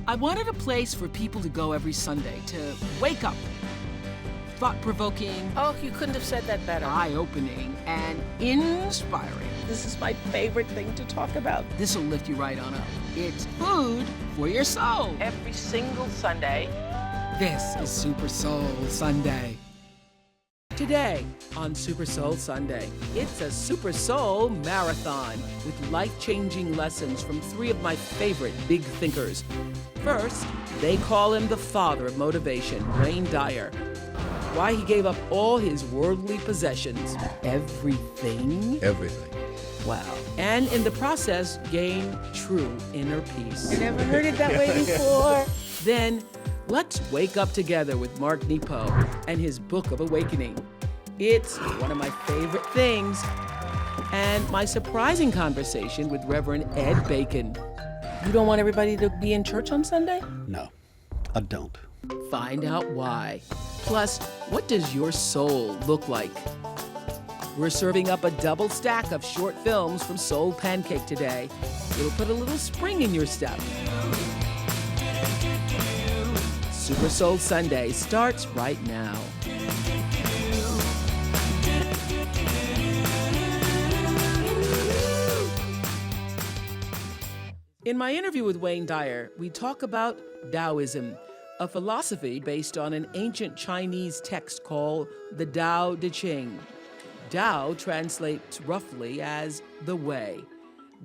I wanted a place for people to go every Sunday to wake up. Thought-provoking. Oh, you couldn't have said that better. Eye-opening and inspiring. This is my favorite thing to talk about. This'll lift you right on up. It's food for your soul. Every single Sunday. This is Super Soul Sunday. Today on Super Soul Sunday, it's a Super Soul Marathon with life-changing lessons from three of my favorite big thinkers. First, they call him the father of motivation, Wayne Dyer. Why he gave up all his worldly possessions. Everything. Wow. And in the process, gain true inner peace. I never heard it that way before. Then, let's wake up together with Mark Nepo and his Book of Awakening. It's one of my favorite things. And my surprising conversation with Reverend Ed Bacon. You don't want everybody to be in church on Sunday? No, I don't. Find out why. Plus, what does your soul look like? We're serving up a double stack of short films from SoulPancake today. It'll put a little spring in your step. Super Soul Sunday starts right now. In my interview with Wayne Dyer, we talk about Daoism, a philosophy based on an ancient Chinese text called the Tao Te Ching. Tao translates roughly as the way.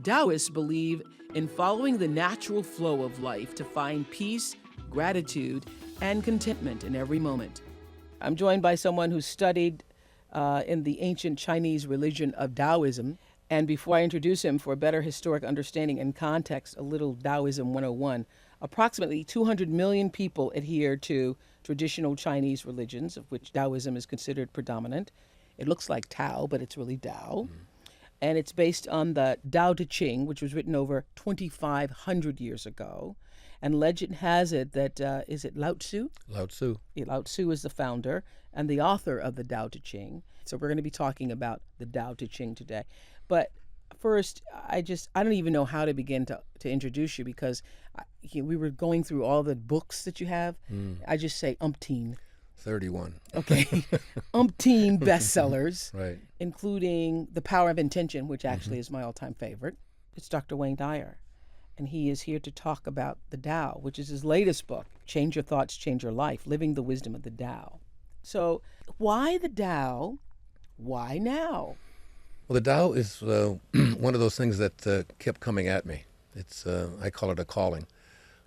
Taoists believe in following the natural flow of life to find peace, gratitude, and contentment in every moment. I'm joined by someone who studied in the ancient Chinese religion of Daoism. And before I introduce him for a better historic understanding and context, a little Daoism 101, approximately 200 million people adhere to traditional Chinese religions, of which Daoism is considered predominant. It looks like Tao, but it's really Tao. And it's based on the Tao Te Ching, which was written over 2,500 years ago. And legend has it that, is it Lao Tzu? Lao Tzu. Yeah, Lao Tzu is the founder and the author of the Tao Te Ching. So we're going to be talking about the Tao Te Ching today. But first, I don't even know how to begin to introduce you because we were going through all the books that you have. I just say umpteen. 31. Okay. Umpteen bestsellers, Right. including The Power of Intention, which actually is my all-time favorite. It's Dr. Wayne Dyer, and he is here to talk about the Tao, which is his latest book, Change Your Thoughts, Change Your Life, Living the Wisdom of the Tao. So why the Tao? Why now? Well, the Tao is one of those things that kept coming at me. It's I call it a calling,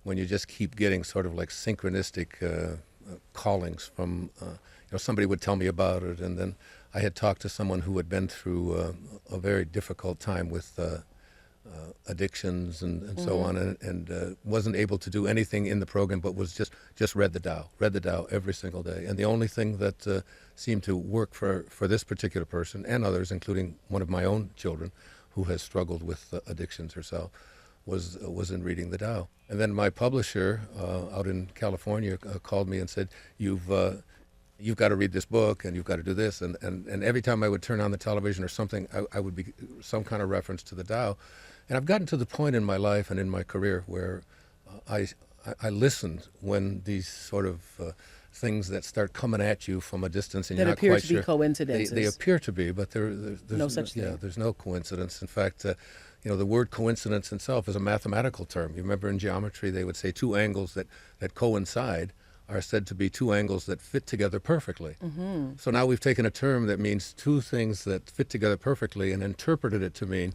when you just keep getting sort of like synchronistic callings from, somebody would tell me about it, and then I had talked to someone who had been through a very difficult time with addictions and so on, and wasn't able to do anything in the program, but was just read the Tao every single day. And the only thing that seemed to work for this particular person and others, including one of my own children who has struggled with addictions herself, was in reading the Tao. And then my publisher out in California called me and said, you've got to read this book and you've got to do this. And every time I would turn on the television or something, I would be some kind of reference to the Tao. And I've gotten to the point in my life and in my career where I listened when these sort of things that start coming at you from a distance and that you're not quite sure. That appear to be coincidences. They appear to be, but there's no such thing. Yeah, there's no coincidence. In fact, the word coincidence itself is a mathematical term. You remember in geometry they would say two angles that coincide are said to be two angles that fit together perfectly. So now we've taken a term that means two things that fit together perfectly and interpreted it to mean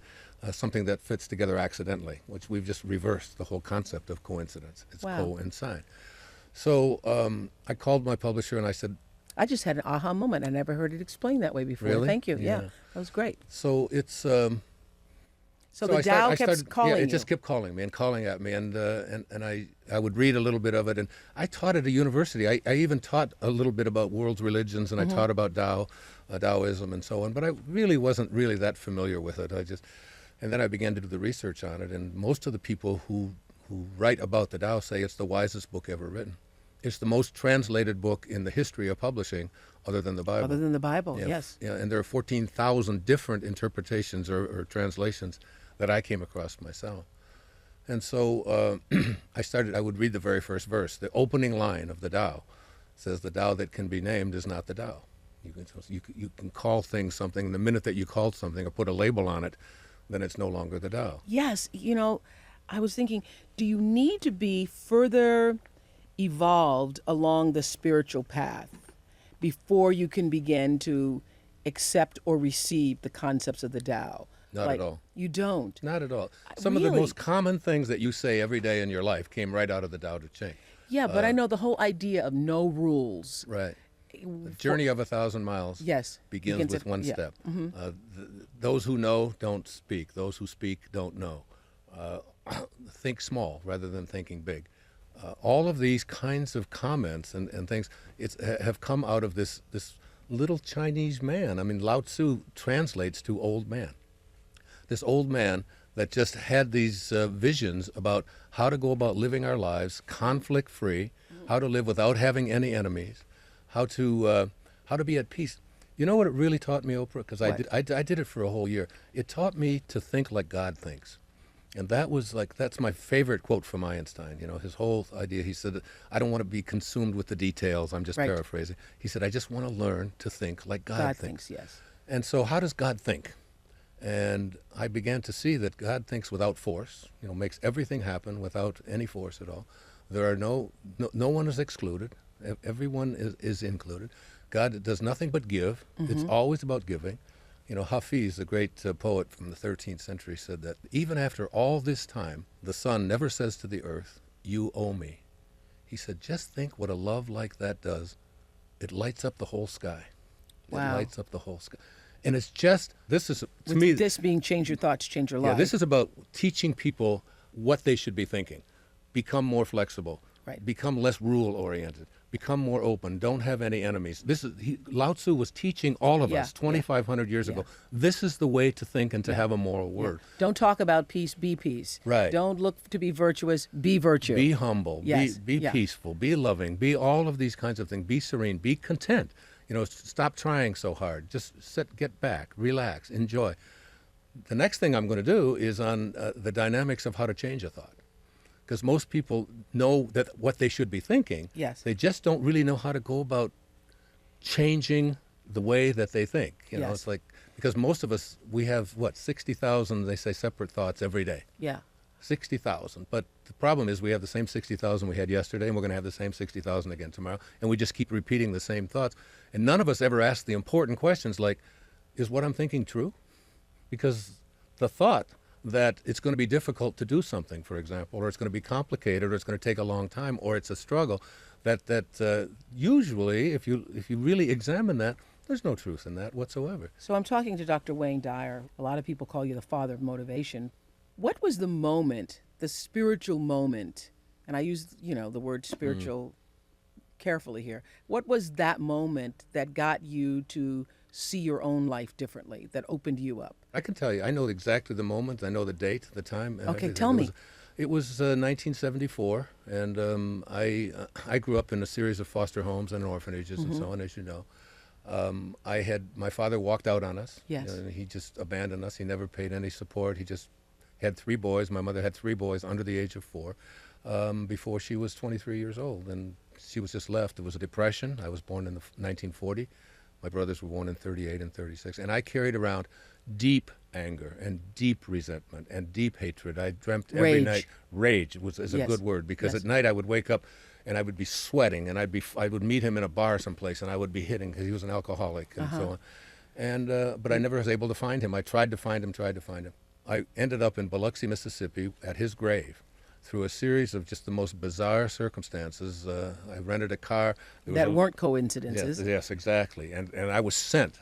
something that fits together accidentally, which we've just reversed the whole concept of coincidence. It's coincide. So I called my publisher and I said, I just had an aha moment. I never heard it explained that way before. Really? Thank you. Yeah, that was great. So it's... So the Tao kept calling you. Yeah, it just kept calling me and calling at me, and I would read a little bit of it, and I taught at a university. I even taught a little bit about world religions, and I taught about Daoism and so on, but I really wasn't really that familiar with it. And then I began to do the research on it, and most of the people who write about the Tao say it's the wisest book ever written. It's the most translated book in the history of publishing, other than the Bible. Other than the Bible, Yeah, yes. Yeah, and there are 14,000 different interpretations or translations that I came across myself. And so I would read the very first verse. The opening line of the Tao says, the Tao that can be named is not the Tao. You can call things something. The minute that you call something or put a label on it, then it's no longer the Tao. Yes, I was thinking, do you need to be further evolved along the spiritual path before you can begin to accept or receive the concepts of the Tao? Not at all. You don't? Not at all. Some of the most common things that you say every day in your life came right out of the Tao Te Ching. Yeah, but I know the whole idea of no rules. Right. The journey of 1,000 miles begins with one step. Those who know don't speak. Those who speak don't know. Think small rather than thinking big. All of these kinds of comments and things have come out of this little Chinese man. I mean, Lao Tzu translates to old man. This old man that just had these visions about how to go about living our lives conflict-free, how to live without having any enemies, how to be at peace. You know what it really taught me, Oprah? Because I did it for a whole year. It taught me to think like God thinks. And that's my favorite quote from Einstein. His whole idea, he said, I don't want to be consumed with the details. I'm just paraphrasing. He said, I just want to learn to think like God thinks. Yes. And so how does God think? And I began to see that God thinks without force, makes everything happen without any force at all. There are no one is excluded. Everyone is included. God does nothing but give. It's always about giving. Hafiz, the great poet from the 13th century, said that even after all this time, the sun never says to the earth, you owe me. He said, just think what a love like that does. It lights up the whole sky. Wow. It lights up the whole sky. And it's just, this is, to With me... this being change your thoughts, change your life. Yeah, this is about teaching people what they should be thinking. Become more flexible. Right. Become less rule-oriented. Become more open. Don't have any enemies. Lao Tzu was teaching all of us 2,500 years ago. This is the way to think and to have a moral word. Don't talk about peace, be peace. Right. Don't look to be virtuous, be virtue. Be humble. Yes. Be peaceful. Be loving. Be all of these kinds of things. Be serene. Be content. Stop trying so hard. Just get back, relax, enjoy. The next thing I'm going to do is on the dynamics of how to change a thought. Because most people know that what they should be thinking. Yes. They just don't really know how to go about changing the way that they think. It's like, because most of us, we have, 60,000, they say, separate thoughts every day. Yeah. 60,000. But the problem is we have the same 60,000 we had yesterday, and we're going to have the same 60,000 again tomorrow, and we just keep repeating the same thoughts. And none of us ever ask the important questions like, is what I'm thinking true? Because the thought that it's going to be difficult to do something, for example, or it's going to be complicated, or it's going to take a long time, or it's a struggle, that usually, if you really examine that, there's no truth in that whatsoever. So I'm talking to Dr. Wayne Dyer. A lot of people call you the father of motivation. What was the moment, the spiritual moment, and I use, the word spiritual carefully here. What was that moment that got you to see your own life differently, that opened you up? I can tell you. I know exactly the moment. I know the date, the time. And okay, everything. Tell me. It was 1974, and I grew up in a series of foster homes and orphanages and so on, as you know. My father walked out on us. Yes. He just abandoned us. He never paid any support. He just had 3 boys. My mother had 3 boys under the age of 4 before she was 23 years old, and she was just left. It was a depression. I was born in 1940. My brothers were born in 38 and 36. And I carried around deep anger and deep resentment and deep hatred. I dreamt every night. Rage is a good word, because at night I would wake up and I would be sweating, and I would meet him in a bar someplace, and I would be hitting, because he was an alcoholic and so on. And but I never was able to find him. I tried to find him. I ended up in Biloxi, Mississippi, at his grave, through a series of just the most bizarre circumstances. I rented a car. That weren't coincidences. Yes, exactly. And I was sent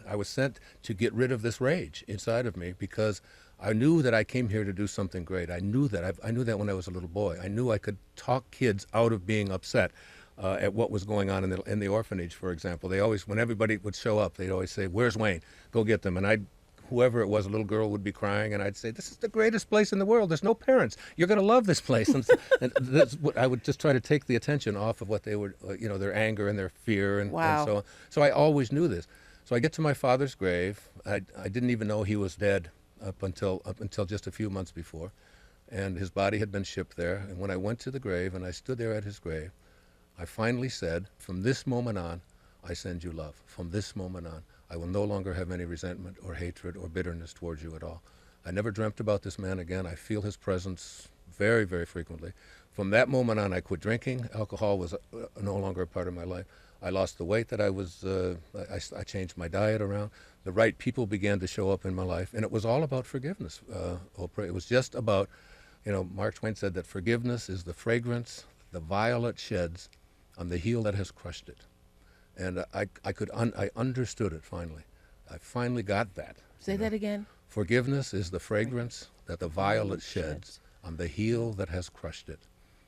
to get rid of this rage inside of me, because I knew that I came here to do something great. I knew that. I knew that when I was a little boy. I knew I could talk kids out of being upset at what was going on in the orphanage, for example. They always, when everybody would show up, they'd always say, "Where's Wayne? Go get them." And whoever it was, a little girl would be crying, and I'd say, "This is the greatest place in the world. There's no parents. You're going to love this place." And I would just try to take the attention off of what they were, their anger and their fear and so on. So I always knew this. So I get to my father's grave. I didn't even know he was dead up until just a few months before. and his body had been shipped there. And when I went to the grave and I stood there at his grave, I finally said, from this moment on, I send you love. From this moment on, I will no longer have any resentment or hatred or bitterness towards you at all. I never dreamt about this man again. I feel his presence very, very frequently. From that moment on, I quit drinking. Alcohol was no longer a part of my life. I lost the weight that I was, I changed my diet around. The right people began to show up in my life. And it was all about forgiveness, Oprah. It was just about, Mark Twain said that forgiveness is the fragrance the violet sheds on the heel that has crushed it. And I understood it finally. I finally got that. Say that again. Forgiveness is the fragrance that the violet sheds on the heel that has crushed it.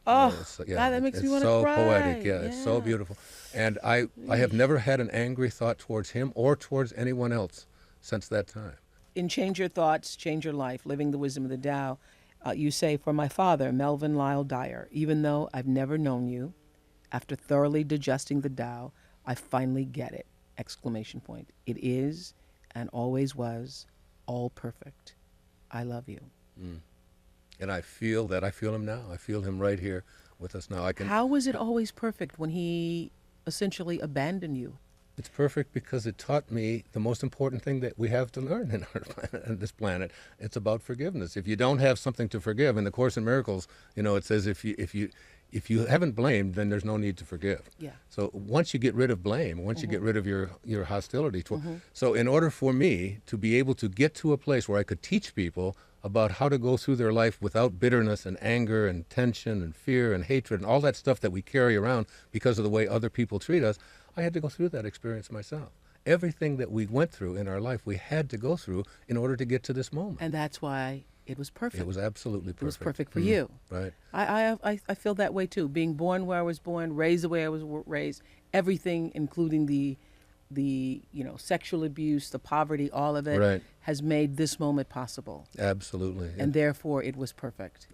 Oh, God, that makes me want to cry. It's so poetic, it's so beautiful. And I have never had an angry thought towards him or towards anyone else since that time. In Change Your Thoughts, Change Your Life, Living the Wisdom of the Tao, you say, for my father, Melvin Lyle Dyer, even though I've never known you, after thoroughly digesting the Tao, I finally get it, exclamation point. It is and always was all perfect. I love you. And I feel that. I feel him now. I feel him right here with us now. How was it always perfect when he essentially abandoned you? It's perfect because it taught me the most important thing that we have to learn in our planet, on this planet. It's about forgiveness. If you don't have something to forgive, in the Course in Miracles, it says if you haven't blamed, then there's no need to forgive. Yeah. So once you get rid of blame, once you get rid of your hostility, so in order for me to be able to get to a place where I could teach people about how to go through their life without bitterness and anger and tension and fear and hatred and all that stuff that we carry around because of the way other people treat us, I had to go through that experience myself. Everything that we went through in our life, we had to go through in order to get to this moment. And that's why it was perfect. It was absolutely perfect. It was perfect for you. Right. I feel that way too. Being born where I was born, raised the way I was raised, everything, including the sexual abuse, the poverty, all of it, has made this moment possible. Absolutely. And therefore, it was perfect.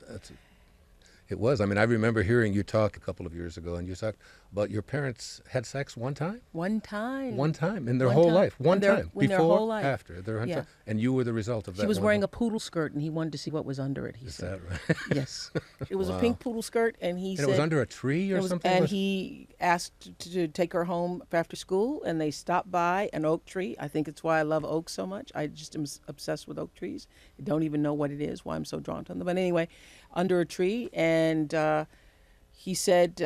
It was. I mean, I remember hearing you talk a couple of years ago, and you talked about your parents had sex one time? One time. One time in their whole life. One time. Before, their whole life. After. Yeah. And you were the result of that. She was wearing a poodle skirt, and he wanted to see what was under it, he said. Is that right? Yes. It was a pink poodle skirt, and he said... And it was under a tree or something? And he asked to take her home after school, and they stopped by an oak tree. I think it's why I love oaks so much. I just am obsessed with oak trees. I don't even know what it is, why I'm so drawn to them. But anyway, under a tree, and he said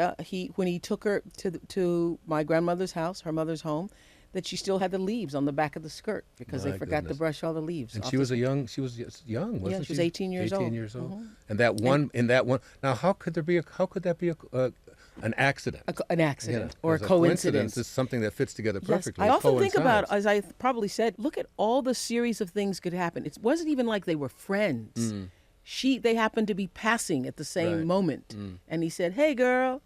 when he took her to my grandmother's house, her mother's home, that she still had the leaves on the back of the skirt because they forgot to brush all the leaves. And she was young, wasn't she? Yeah, she was 18 years old. 18 years old. And that one, in that one, now how could that be an accident? An accident or a coincidence. Is something that fits together perfectly. Yes. I often think about, as I probably said, look at all the series of things could happen. It wasn't even like they were friends. They happened to be passing at the same moment. And he said, hey, girl,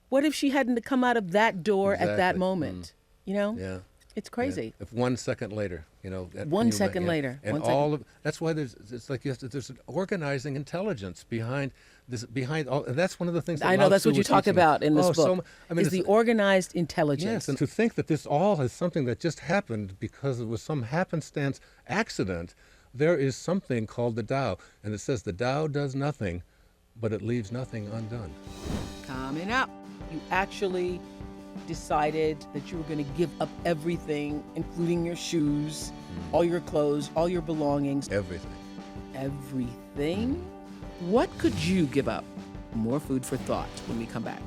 what if she hadn't come out of that door at that moment? Yeah. It's crazy. Yeah. If 1 second later, 1 second later. And that's why there's an organizing intelligence behind this, and that's one of the things that I know that's what you talk about in this book. Is the organized intelligence. Yes, and to think that this all is something that just happened because it was some happenstance accident. There is something called the Tao, and it says the Tao does nothing, but it leaves nothing undone. Coming up, you actually decided that you were going to give up everything, including your shoes, all your clothes, all your belongings. Everything. Everything? What could you give up? More food for thought when we come back.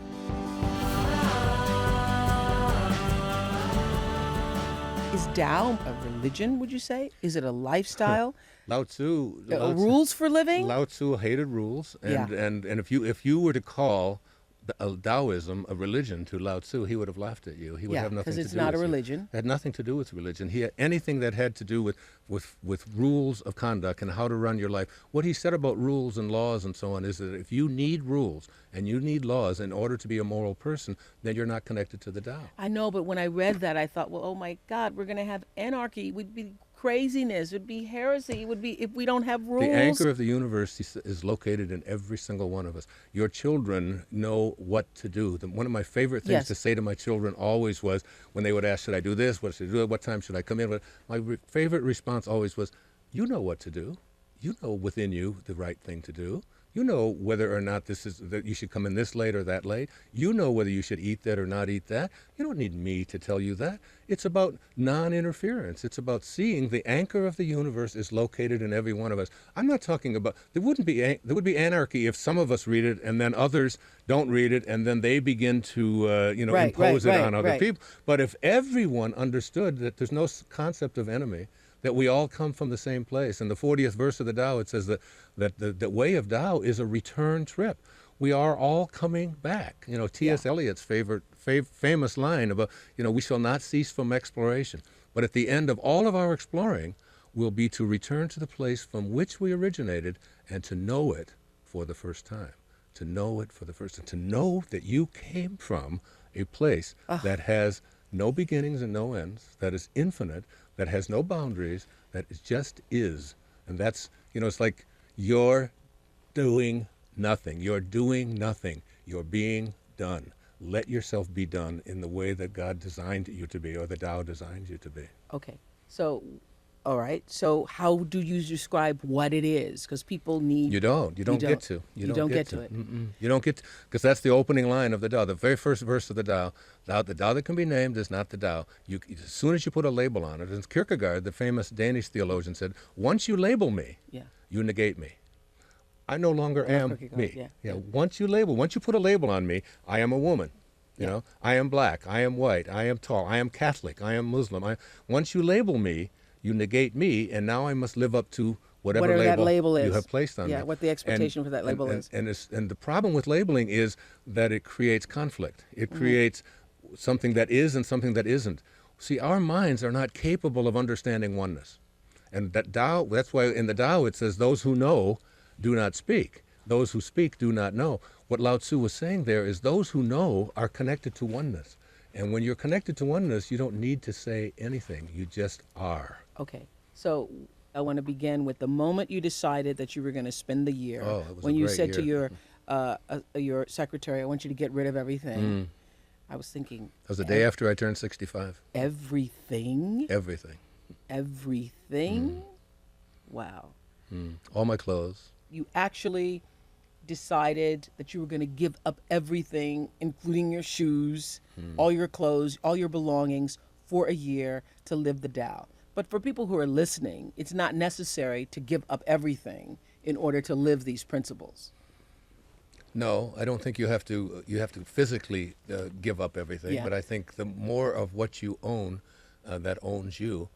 Is Tao a religion, would you say? Is it a lifestyle? Lao Tzu. Rules for living? Lao Tzu hated rules, and if you were to call Daoism a religion to Lao Tzu, he would have laughed at you. He would have nothing to do with it. because it's not a religion. It had nothing to do with religion. Anything that had to do with rules of conduct and how to run your life. What he said about rules and laws and so on is that if you need rules and you need laws in order to be a moral person, then you're not connected to the Tao. I know, but when I read that, I thought, well, oh my God, we're going to have anarchy. It would be craziness. It would be heresy. It would be if we don't have rules. The anchor of the universe is located in every single one of us. Your children know what to do. One of my favorite things to say to my children always was, when they would ask, should I do this? What should I do? What time should I come in? My favorite response always was, you know what to do. You know within you the right thing to do. You know whether or not that you should come in this late or that late. You know whether you should eat that or not eat that. You don't need me to tell you that. It's about non-interference. It's about seeing the anchor of the universe is located in every one of us. I'm not talking about, there would be anarchy if some of us read it and then others don't read it and then they begin to impose it on other people. But if everyone understood that there's no concept of enemy, that we all come from the same place. In the 40th verse of the Tao, it says that the way of Tao is a return trip. We are all coming back. T.S. Eliot's famous line about, we shall not cease from exploration. But at the end of all of our exploring will be to return to the place from which we originated and to know it for the first time. To know it for the first time. To know that you came from a place that has no beginnings and no ends, that is infinite, that has no boundaries, that just is. And that's, it's like you're doing nothing. You're doing nothing. You're being done. Let yourself be done in the way that God designed you to be, or the Tao designed you to be. Okay. So, all right. So how do you describe what it is? Because people need... You don't get to. You don't get to it. You don't get to, because that's the opening line of the Tao. The very first verse of the Tao, the Tao that can be named is not the Tao. As soon as you put a label on it, and Kierkegaard, the famous Danish theologian, said, once you label me, you negate me. I no longer am me. Once you put a label on me, I am a woman. I am black, I am white, I am tall, I am Catholic, I am Muslim. Once you label me, you negate me, and now I must live up to whatever that label is. You have placed on me. Yeah, what the expectation for that label is. And the problem with labeling is that it creates conflict. It creates something that is and something that isn't. See, our minds are not capable of understanding oneness. And that Tao, that's why in the Tao it says, those who know do not speak. Those who speak do not know. What Lao Tzu was saying there is those who know are connected to oneness. And when you're connected to oneness, you don't need to say anything. You just are. Okay. So I want to begin with the moment you decided that you were going to spend the year. Oh, it was when a you great said year. to your secretary, I want you to get rid of everything. I was thinking. That was the day after I turned 65. Everything? Everything. Everything? Wow. All my clothes. You actually decided that you were going to give up everything, including your shoes, all your clothes, all your belongings, for a year to live the Tao. But for people who are listening, it's not necessary to give up everything in order to live these principles. No, I don't think you have to physically give up everything, Yeah. but I think the more of what you own that owns you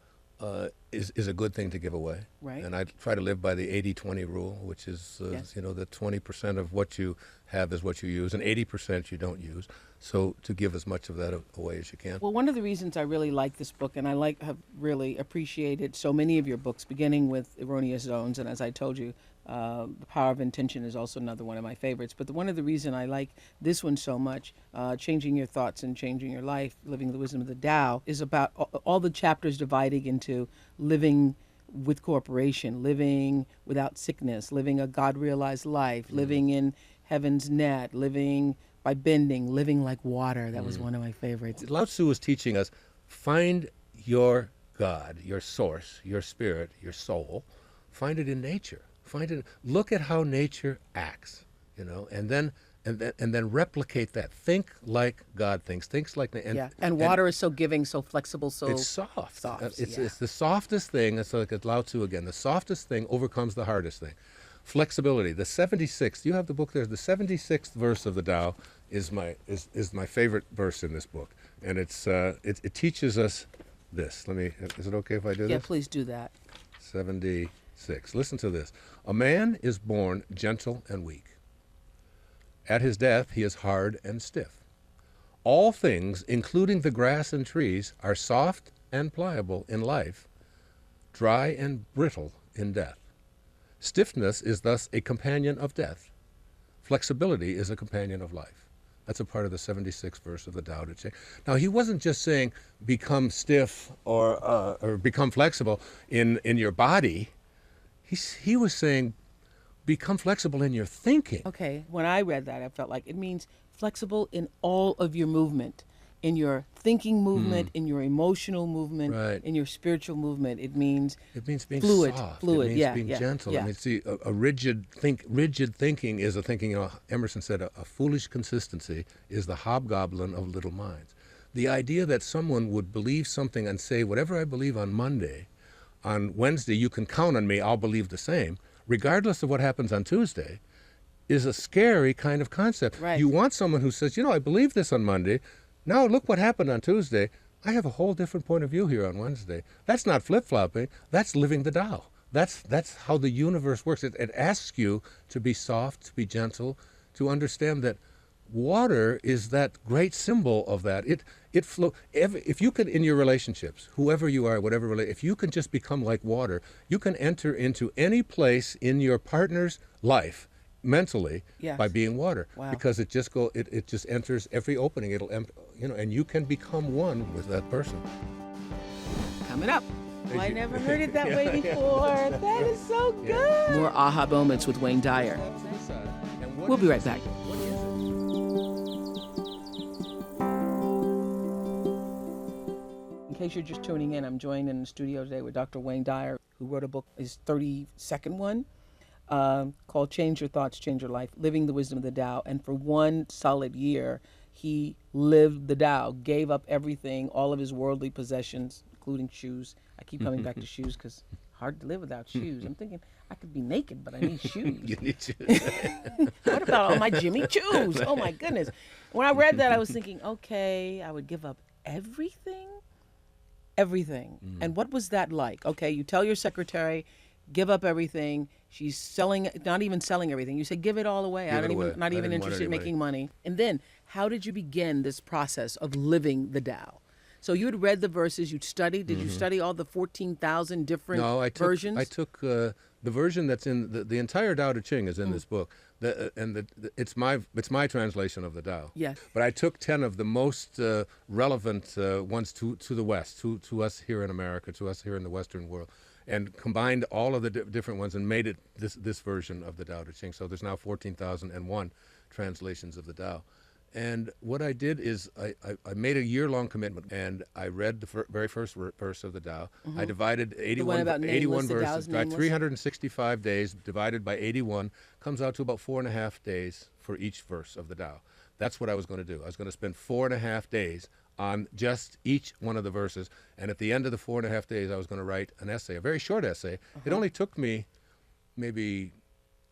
is a good thing to give away. Right. And I try to live by the 80-20 rule, which is, Yes. the 20% of what you have is what you use, and 80% you don't use. So to give as much of that away as you can. Well, one of the reasons I really like this book, and have really appreciated so many of your books, beginning with Erroneous Zones, and as I told you, The Power of Intention is also another one of my favorites. But one of the reasons I like this one so much, Changing Your Thoughts and Changing Your Life, Living the Wisdom of the Tao, is about all the chapters dividing into living with cooperation, living without sickness, living a God-realized life, living in heaven's net, living by bending, living like water. That was one of my favorites. Lao Tzu was teaching us, find your God, your source, your spirit, your soul, find it in nature. Look at how nature acts, and then replicate that. Think like God thinks. Think like and water is so giving, so flexible, so it's soft. It's yeah. the softest thing. It's like at Lao Tzu again. The softest thing overcomes the hardest thing. Flexibility. The 76th. You have the book there. The 76th verse of the Tao is my favorite verse in this book, and it teaches us this. Is it okay if I do this? Yeah, please do that. 76. Listen to this. A man is born gentle and weak. At his death, he is hard and stiff. All things, including the grass and trees, are soft and pliable in life, dry and brittle in death. Stiffness is thus a companion of death. Flexibility is a companion of life. That's a part of the 76th verse of the Tao Te Ching. Now, he wasn't just saying become stiff or become flexible in your body. He was saying become flexible in your thinking. Okay, when I read that, I felt like it means flexible in all of your movement. in your thinking movement, in your emotional movement, Right. in your spiritual movement. It means being fluid, soft. fluid, It means yeah, being yeah, gentle. yeah. I mean, see, a rigid thinking is a thinking. Emerson said, a foolish consistency is the hobgoblin of little minds. The idea that someone would believe something and say, whatever I believe on Monday, on Wednesday you can count on me. I'll believe the same, regardless of what happens on Tuesday, is a scary kind of concept. Right. You want someone who says, I believe this on Monday. Now look what happened on Tuesday. I have a whole different point of view here on Wednesday. That's not flip-flopping. That's living the Tao. That's how the universe works. It asks you to be soft, to be gentle, to understand that water is that great symbol of that. It flow. If you can, in your relationships, whoever you are, whatever, if you can just become like water, you can enter into any place in your partner's life mentally Yes. by being water. Wow. Because it just enters every opening. And you can become one with that person. Coming up. Well, I never heard it that way before. That is so good. More aha moments with Wayne Dyer. We'll be right back. In case you're just tuning in, I'm joined in the studio today with Dr. Wayne Dyer, who wrote a book, his 32nd one, called Change Your Thoughts, Change Your Life, Living the Wisdom of the Tao. And for 1 solid year, he lived the Tao, gave up everything, all of his worldly possessions, including shoes. I keep coming back to shoes because hard to live without shoes. I'm thinking I could be naked, but I need shoes. You need to. What about all my Jimmy Choos? Oh my goodness. When I read that, I was thinking, okay, I would give up everything. And what was that like? Okay, you tell your secretary, give up everything. She's selling, not even selling everything. You say, give it all away. Not even I didn't want interested in any making money. And then, how did you begin this process of living the Tao? So you had read the verses, you'd studied. Did you study all the 14,000 different versions? I took the version that's in the entire Tao Te Ching is in this book. It's my translation of the Tao. Yes. But I took 10 of the most relevant ones to the West, to us here in America, to us here in the Western world, and combined all of the different ones and made it this version of the Tao Te Ching. So there's now 14,001 translations of the Tao. And what I did is I made a year-long commitment, and I read the very first verse of the Tao. I divided 81 verses by 365 days, divided by 81, comes out to about 4.5 days for each verse of the Tao. That's what I was going to do. I was going to spend 4.5 days on just each one of the verses, and at the end of the 4.5 days, I was going to write an essay, a very short essay. It only took me maybe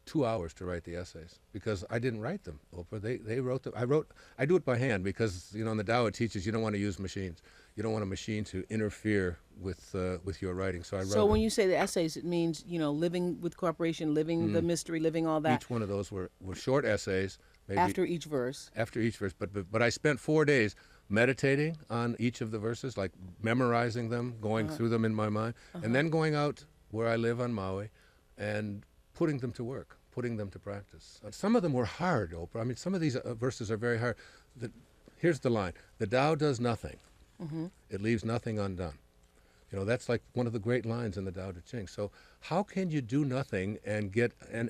2 hours to write the essays because I didn't write them, Oprah. They wrote them. I do it by hand because, in the Tao it teaches you don't want to use machines. You don't want a machine to interfere with your writing. So I wrote So when you say the essays, it means, living with cooperation, living the mystery, living all that. Each one of those were short essays. Maybe After each verse. After each verse. But I spent 4 days meditating on each of the verses, like memorizing them, going through them in my mind, and then going out where I live on Maui and putting them to work, putting them to practice. Some of them were hard, Oprah. I mean, some of these verses are very hard. Here's the line. The Tao does nothing. It leaves nothing undone. That's like one of the great lines in the Tao Te Ching. So how can you do nothing and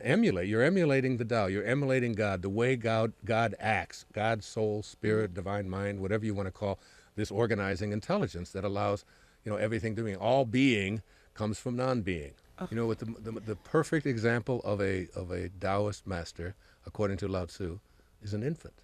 emulate? You're emulating the Tao. You're emulating God, the way God acts, God, soul, spirit, divine mind, whatever you want to call this organizing intelligence that allows, everything to be. All being comes from non-being. With the perfect example of a Taoist master, according to Lao Tzu, is an infant.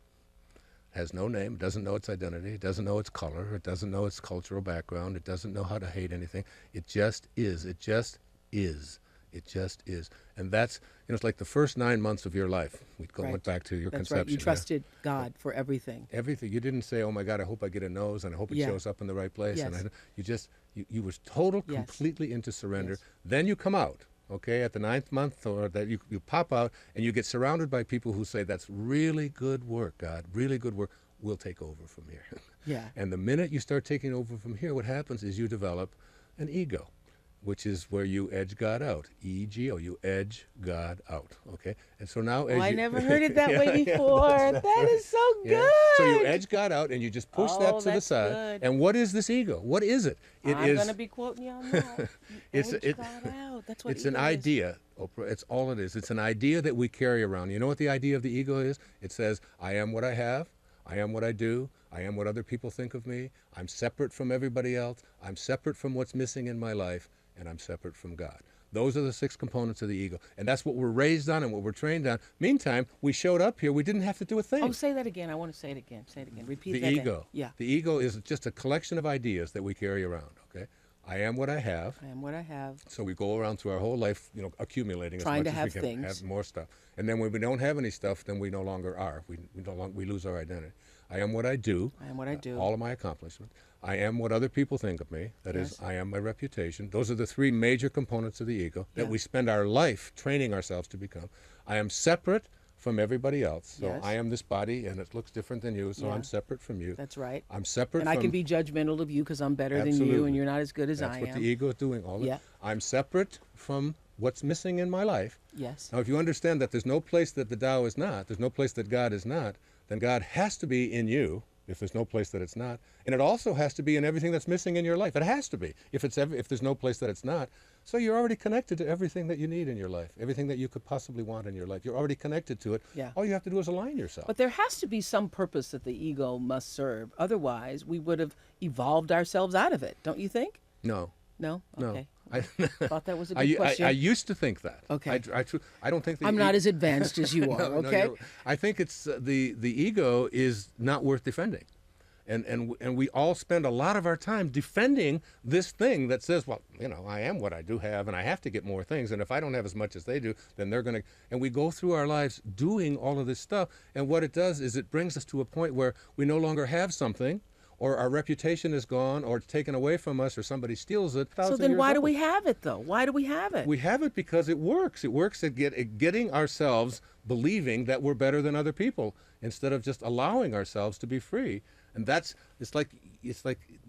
Has no name, doesn't know its identity, it doesn't know its color, it doesn't know its cultural background, it doesn't know how to hate anything. It just is. It just is. It just is. And that's, it's like the first 9 months of your life. Went back to your That's conception. right. You trusted God for everything. Everything. You didn't say, oh my God, I hope I get a nose and I hope it shows up in the right place. Yes. And you was completely into surrender. Yes. Then you come out, okay, at the 9th month, or that you pop out and you get surrounded by people who say, that's really good work, God, really good work. We'll take over from here. Yeah. And the minute you start taking over from here, what happens is you develop an ego, which is where you edge God out. E-G-O, you edge God out, okay? And so now I never heard it that way before. That is so good. So you edge God out and you just push that to the that's side. good. And what is this ego? What is it? I'm going to be quoting you on that. It's Edge God out. That's what it's an ego is. idea, Oprah. It's all it is. It's an idea that we carry around. You know what the idea of the ego is? It says, I am what I have. I am what I do. I am what other people think of me. I'm separate from everybody else. I'm separate from what's missing in my life, and I'm separate from God. Those are the 6 components of the ego. And that's what we're raised on and what we're trained on. Meantime, we showed up here. We didn't have to do a thing. Oh, say that again. I want to say it again. Say it again. Repeat The that. ego. Yeah. The ego is just a collection of ideas that we carry around, okay? I am what I have. I am what I have. So we go around through our whole life, accumulating Trying as to much as we have can, things. have more stuff. And then when we don't have any stuff, then we no longer are. We lose our identity. I am what I do. I am what I do. All of my accomplishments. I am what other people think of me. That is, I am my reputation. Those are the 3 major components of the ego that we spend our life training ourselves to become. I am separate from everybody else. So Yes. I am this body, and it looks different than you, so I'm separate from you. That's right. I'm separate And from... I can be judgmental of you because I'm better than you Absolutely. and you're not as good as I am. That's what the ego is doing all the Yeah. I'm separate from what's missing in my life. Yes. Now, if you understand that there's no place that the Tao is not, there's no place that God is not, then God has to be in you if there's no place that it's not. And it also has to be in everything that's missing in your life. It has to be if there's no place that it's not. So you're already connected to everything that you need in your life, everything that you could possibly want in your life. You're already connected to it. Yeah. All you have to do is align yourself. But there has to be some purpose that the ego must serve. Otherwise, we would have evolved ourselves out of it, don't you think? No. No? No. Okay. I Thought that was a good question. I used to think that. Okay. I don't think that I'm not as advanced as you are, No, okay? I think it's the ego is not worth defending. And we all spend a lot of our time defending this thing that says, well, I am what I do have, and I have to get more things, and if I don't have as much as they do, then they're going to... And we go through our lives doing all of this stuff, and what it does is it brings us to a point where we no longer have something, or our reputation is gone, or it's taken away from us, or somebody steals it. So then why do we have it, though? Why do we have it? We have it because it works. It works at getting ourselves believing that we're better than other people, instead of just allowing ourselves to be free. And it's like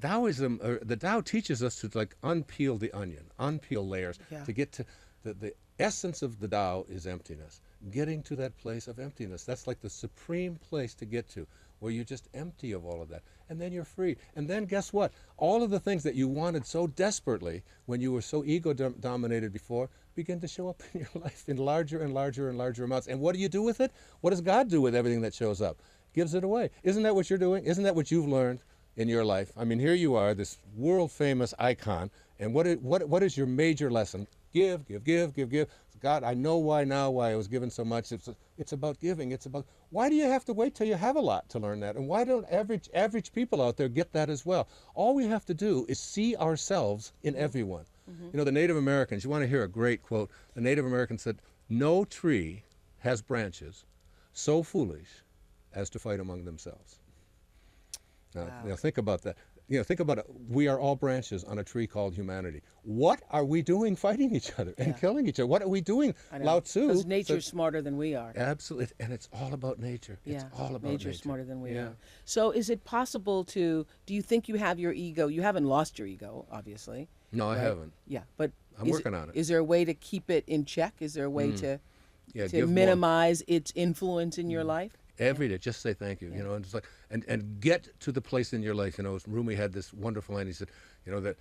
Daoism, or the Tao teaches us to unpeel the onion, unpeel layers, to get to the essence of the Tao is emptiness. Getting to that place of emptiness, that's like the supreme place to get to, where you're just empty of all of that. And then you're free. And then guess what? All of the things that you wanted so desperately when you were so ego-dominated before begin to show up in your life in larger and larger and larger amounts. And what do you do with it? What does God do with everything that shows up? Gives it away. Isn't that what you're doing? Isn't that what you've learned in your life? I mean, here you are, this world-famous icon, and what is your major lesson? Give, give, give, give, give. God, I know why I was given so much. It's about giving. It's about, why do you have to wait till you have a lot to learn that? And why don't average people out there get that as well? All we have to do is see ourselves in everyone. Mm-hmm. The Native Americans, you want to hear a great quote. The Native Americans said, "No tree has branches so foolish as to fight among themselves." Now, think about that. Think about it. We are all branches on a tree called humanity. What are we doing fighting each other and killing each other? What are we doing? Lao Tzu. Because nature's smarter than we are. Absolutely. And it's all about nature. Yeah. It's all about nature's smarter than we Yeah. are. So is it possible do you think you have your ego? You haven't lost your ego, obviously. No, right? I haven't. Yeah, but I'm working on it. Is there a way to keep it in check? Is there a way to give minimize its influence in your life? Every day, just say thank you, and it's like, and get to the place in your life. Rumi had this wonderful line. He said, that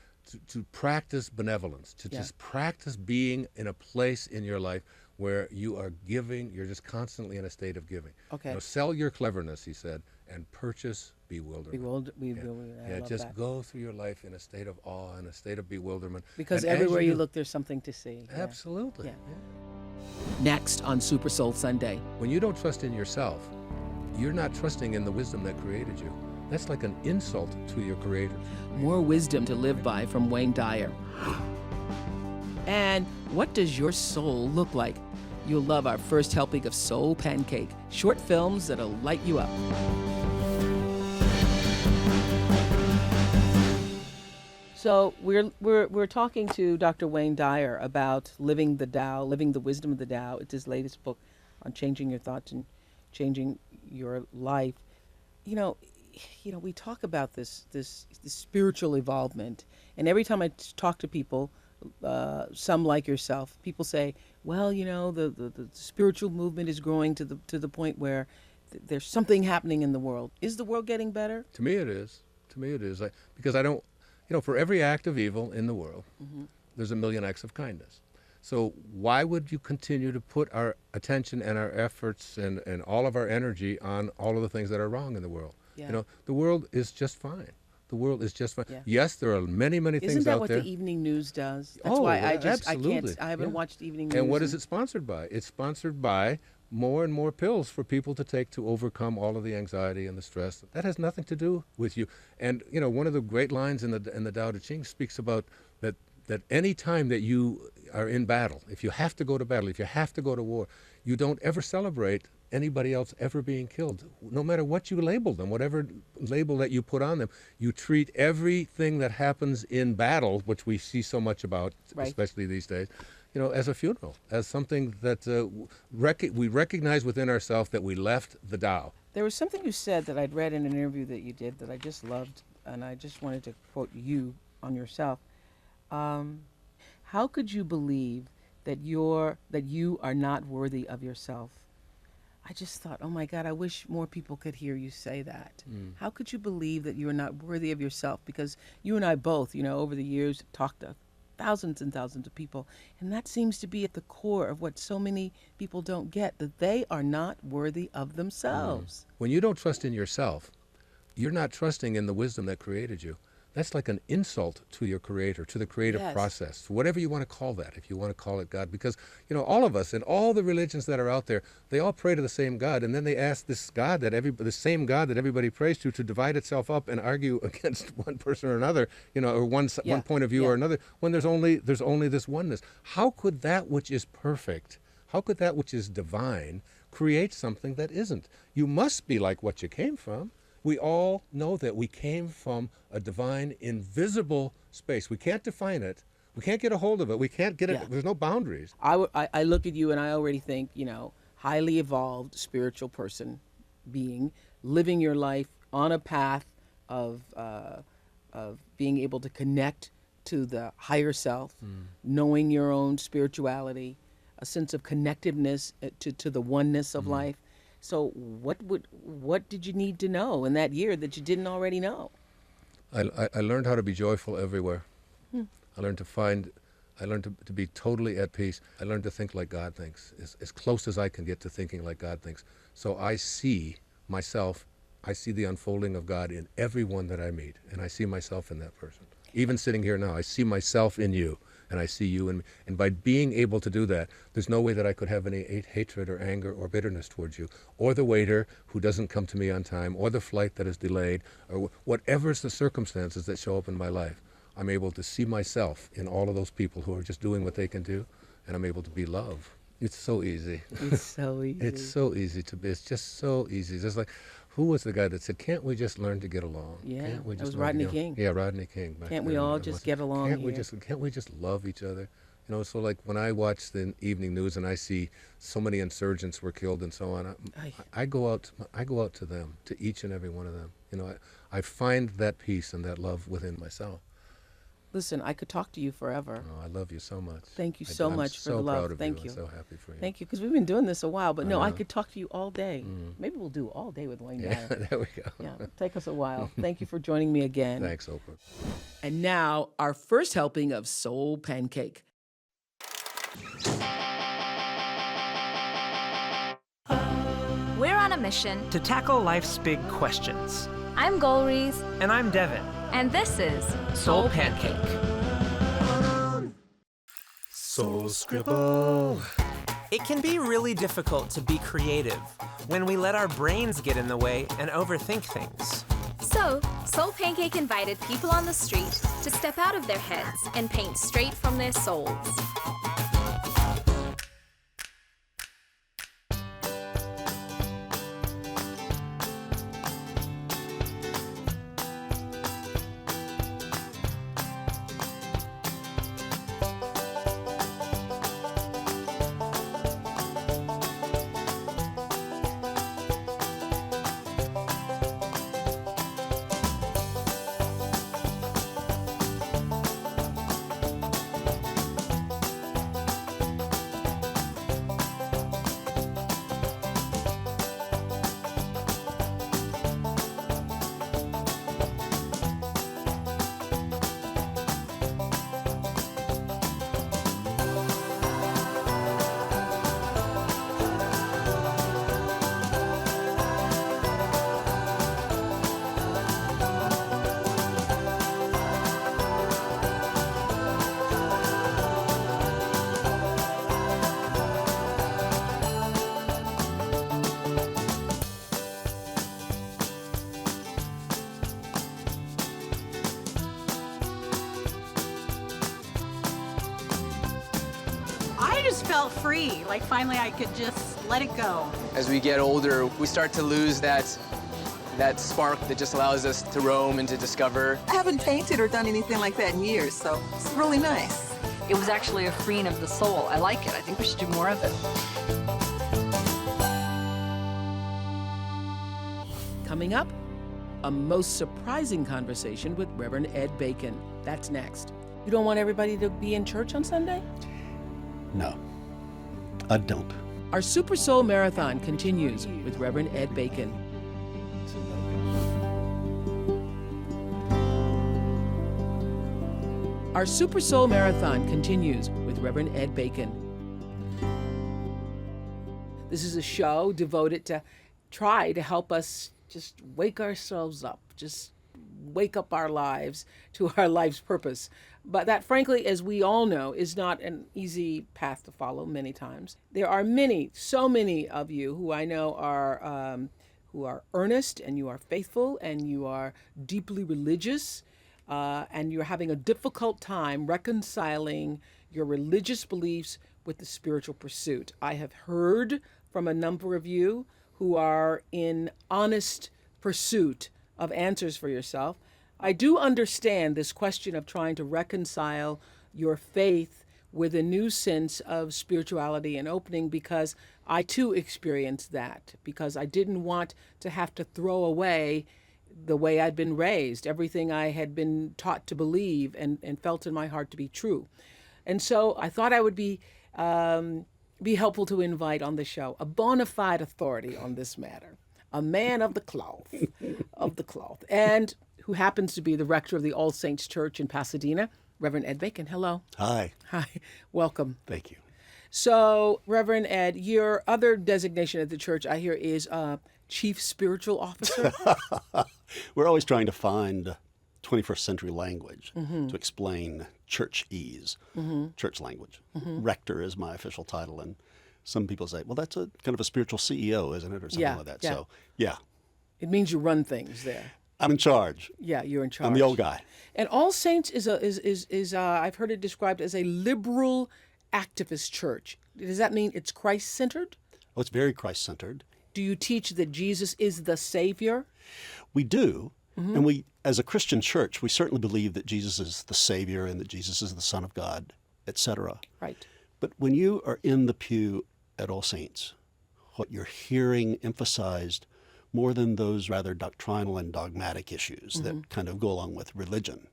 to practice benevolence, to just practice being in a place in your life where you are giving. You're just constantly in a state of giving. Okay. Sell your cleverness, he said, and purchase bewilderment. Just go through your life in a state of awe, in a state of bewilderment. Because and everywhere you look, there's something to see. Absolutely. Next on Super Soul Sunday. When you don't trust in yourself, you're not trusting in the wisdom that created you. That's like an insult to your creator. More wisdom to live by from Wayne Dyer. And what does your soul look like? You'll love our first helping of SoulPancake, short films that'll light you up. So we're talking to Dr. Wayne Dyer about living the Tao, living the wisdom of the Tao. It's his latest book on changing your thoughts and changing your life. We talk about this spiritual involvement, and every time I talk to people, some like yourself, people say, well, the spiritual movement is growing to the point where there's something happening in the world. Is the world getting better? To me it is. Because I don't, for every act of evil in the world, there's a million acts of kindness. So why would you continue to put our attention and our efforts and all of our energy on all of the things that are wrong in the world? Yeah. You know, the world is just fine. The world is just fine. Yeah. Yes, there are many, many Isn't things that out what there. the evening news does? That's Oh, why absolutely. I haven't Yeah. watched evening news. And what is it sponsored by? It's sponsored by more and more pills for people to take to overcome all of the anxiety and the stress. That has nothing to do with you. And you know, one of the great lines in the Tao Te Ching speaks about that any time that you are in battle, if you have to go to battle, if you have to go to war, you don't ever celebrate anybody else ever being killed. No matter what you label them, whatever label that you put on them, you treat everything that happens in battle, which we see so much about, Right. especially these days, you know, as a funeral, as something that we recognize within ourselves that we left the Tao. There was something you said that I'd read in an interview that you did that I just loved, and I just wanted to quote you on yourself. How could you believe that you are not worthy of yourself? I just thought, oh my God, I wish more people could hear you say that. How could you believe that you are not worthy of yourself? Because you and I both, you know, over the years talked to thousands and thousands of people, and that seems to be at the core of what so many people don't get, that they are not worthy of themselves. When you don't trust in yourself, you're not trusting in the wisdom that created you. That's like an insult to your creator, to the creative Yes. process, whatever you want to call that, if you want to call it God. Because, you know, all of us and all the religions that are out there, they all pray to the same God. And then they ask this God the same God that everybody prays to divide itself up and argue against one person or another, you know, or one point of view or another, when there's only this oneness. How could that which is perfect, how could that which is divine create something that isn't? You must be like what you came from. We all know that we came from a divine, invisible space. We can't define it. We can't get a hold of it. We can't get it. Yeah. There's no boundaries. I look at you and I already think, you know, highly evolved spiritual person, being, living your life on a path of being able to connect to the higher self, knowing your own spirituality, a sense of connectiveness to the oneness of life. So what did you need to know in that year that you didn't already know? I learned how to be joyful everywhere. I learned to be totally at peace. I learned to think like God thinks, as close as I can get to thinking like God thinks. So I see myself, I see the unfolding of God in everyone that I meet, and I see myself in that person. Even sitting here now, I see myself in you, and I see you in me. And by being able to do that, there's no way that I could have any hatred or anger or bitterness towards you, or the waiter who doesn't come to me on time, or the flight that is delayed, or whatever's the circumstances that show up in my life. I'm able to see myself in all of those people who are just doing what they can do, and I'm able to be love. It's so easy. It's so easy. It's so easy to be. It's just so easy. It's just like, who was the guy that said, can't we just learn to get along? Yeah, Can't we that just was learn to Rodney get King. Yeah, Rodney King. back Can't we then. all It just was- get along Can't we just love each other? You know, so like when I watch the evening news and I see so many insurgents were killed and so on, I go out to them, to each and every one of them. You know, I find that peace and that love within myself. Listen, I could talk to you forever. Oh, I love you so much. Thank you so much for the love. I'm so proud of Thank you. you. I'm so happy for you. Thank you, because we've been doing this a while, but no, I know. could talk to you all day. Maybe we'll do all day with Wayne Yeah, Dyer. there we go. Yeah, take us a while. Thank you for joining me again. Thanks, Oprah. And now, our first helping of Soul Pancake. We're on a mission. to tackle life's big questions. I'm Golrees, And I'm Devin. and this is Soul Pancake. Soul Scribble. It can be really difficult to be creative when we let our brains get in the way and overthink things. So, Soul Pancake invited people on the street to step out of their heads and paint straight from their souls. just felt free, like finally I could just let it go. As we get older, we start to lose that spark that just allows us to roam and to discover. I haven't painted or done anything like that in years, so it's really nice. It was actually a freeing of the soul. I like it. I think we should do more of it. Coming up, a most surprising conversation with Reverend Ed Bacon. That's next. You don't want everybody to be in church on Sunday? No, I don't. Our Super Soul Marathon continues with Reverend Ed Bacon. Our Super Soul Marathon continues with Reverend Ed Bacon. This is a show devoted to try to help us just wake ourselves up, just wake up our lives to our life's purpose. But that, frankly, as we all know, is not an easy path to follow many times. There are many, so many of you who I know who are earnest, and you are faithful, and you are deeply religious, and you're having a difficult time reconciling your religious beliefs with the spiritual pursuit. I have heard from a number of you who are in honest pursuit of answers for yourself. I do understand this question of trying to reconcile your faith with a new sense of spirituality and opening, because I too experienced that, because I didn't want to have to throw away the way I'd been raised, everything I had been taught to believe and felt in my heart to be true. And so I thought I would be helpful to invite on the show a bona fide authority on this matter, a man of the cloth, and who happens to be the rector of the All Saints Church in Pasadena, Reverend Ed Bacon. Hello. Hi. Hi. Welcome. Thank you. So, Reverend Ed, your other designation at the church, I hear, is Chief Spiritual Officer. We're always trying to find 21st century language to explain churchese, church language. Rector is my official title, and some people say, well, that's a kind of a spiritual CEO, isn't it, or something like that. Yeah. So, yeah. It means you run things there. I'm in charge. Yeah, you're in charge. I'm the old guy. And All Saints is I've heard it described as a liberal activist church. Does that mean it's Christ-centered? Oh, it's very Christ-centered. Do you teach that Jesus is the Savior? We do. And we, as a Christian church, we certainly believe that Jesus is the Savior and that Jesus is the Son of God, etc. Right. But when you are in the pew at All Saints, what you're hearing emphasized more than those rather doctrinal and dogmatic issues that kind of go along with religion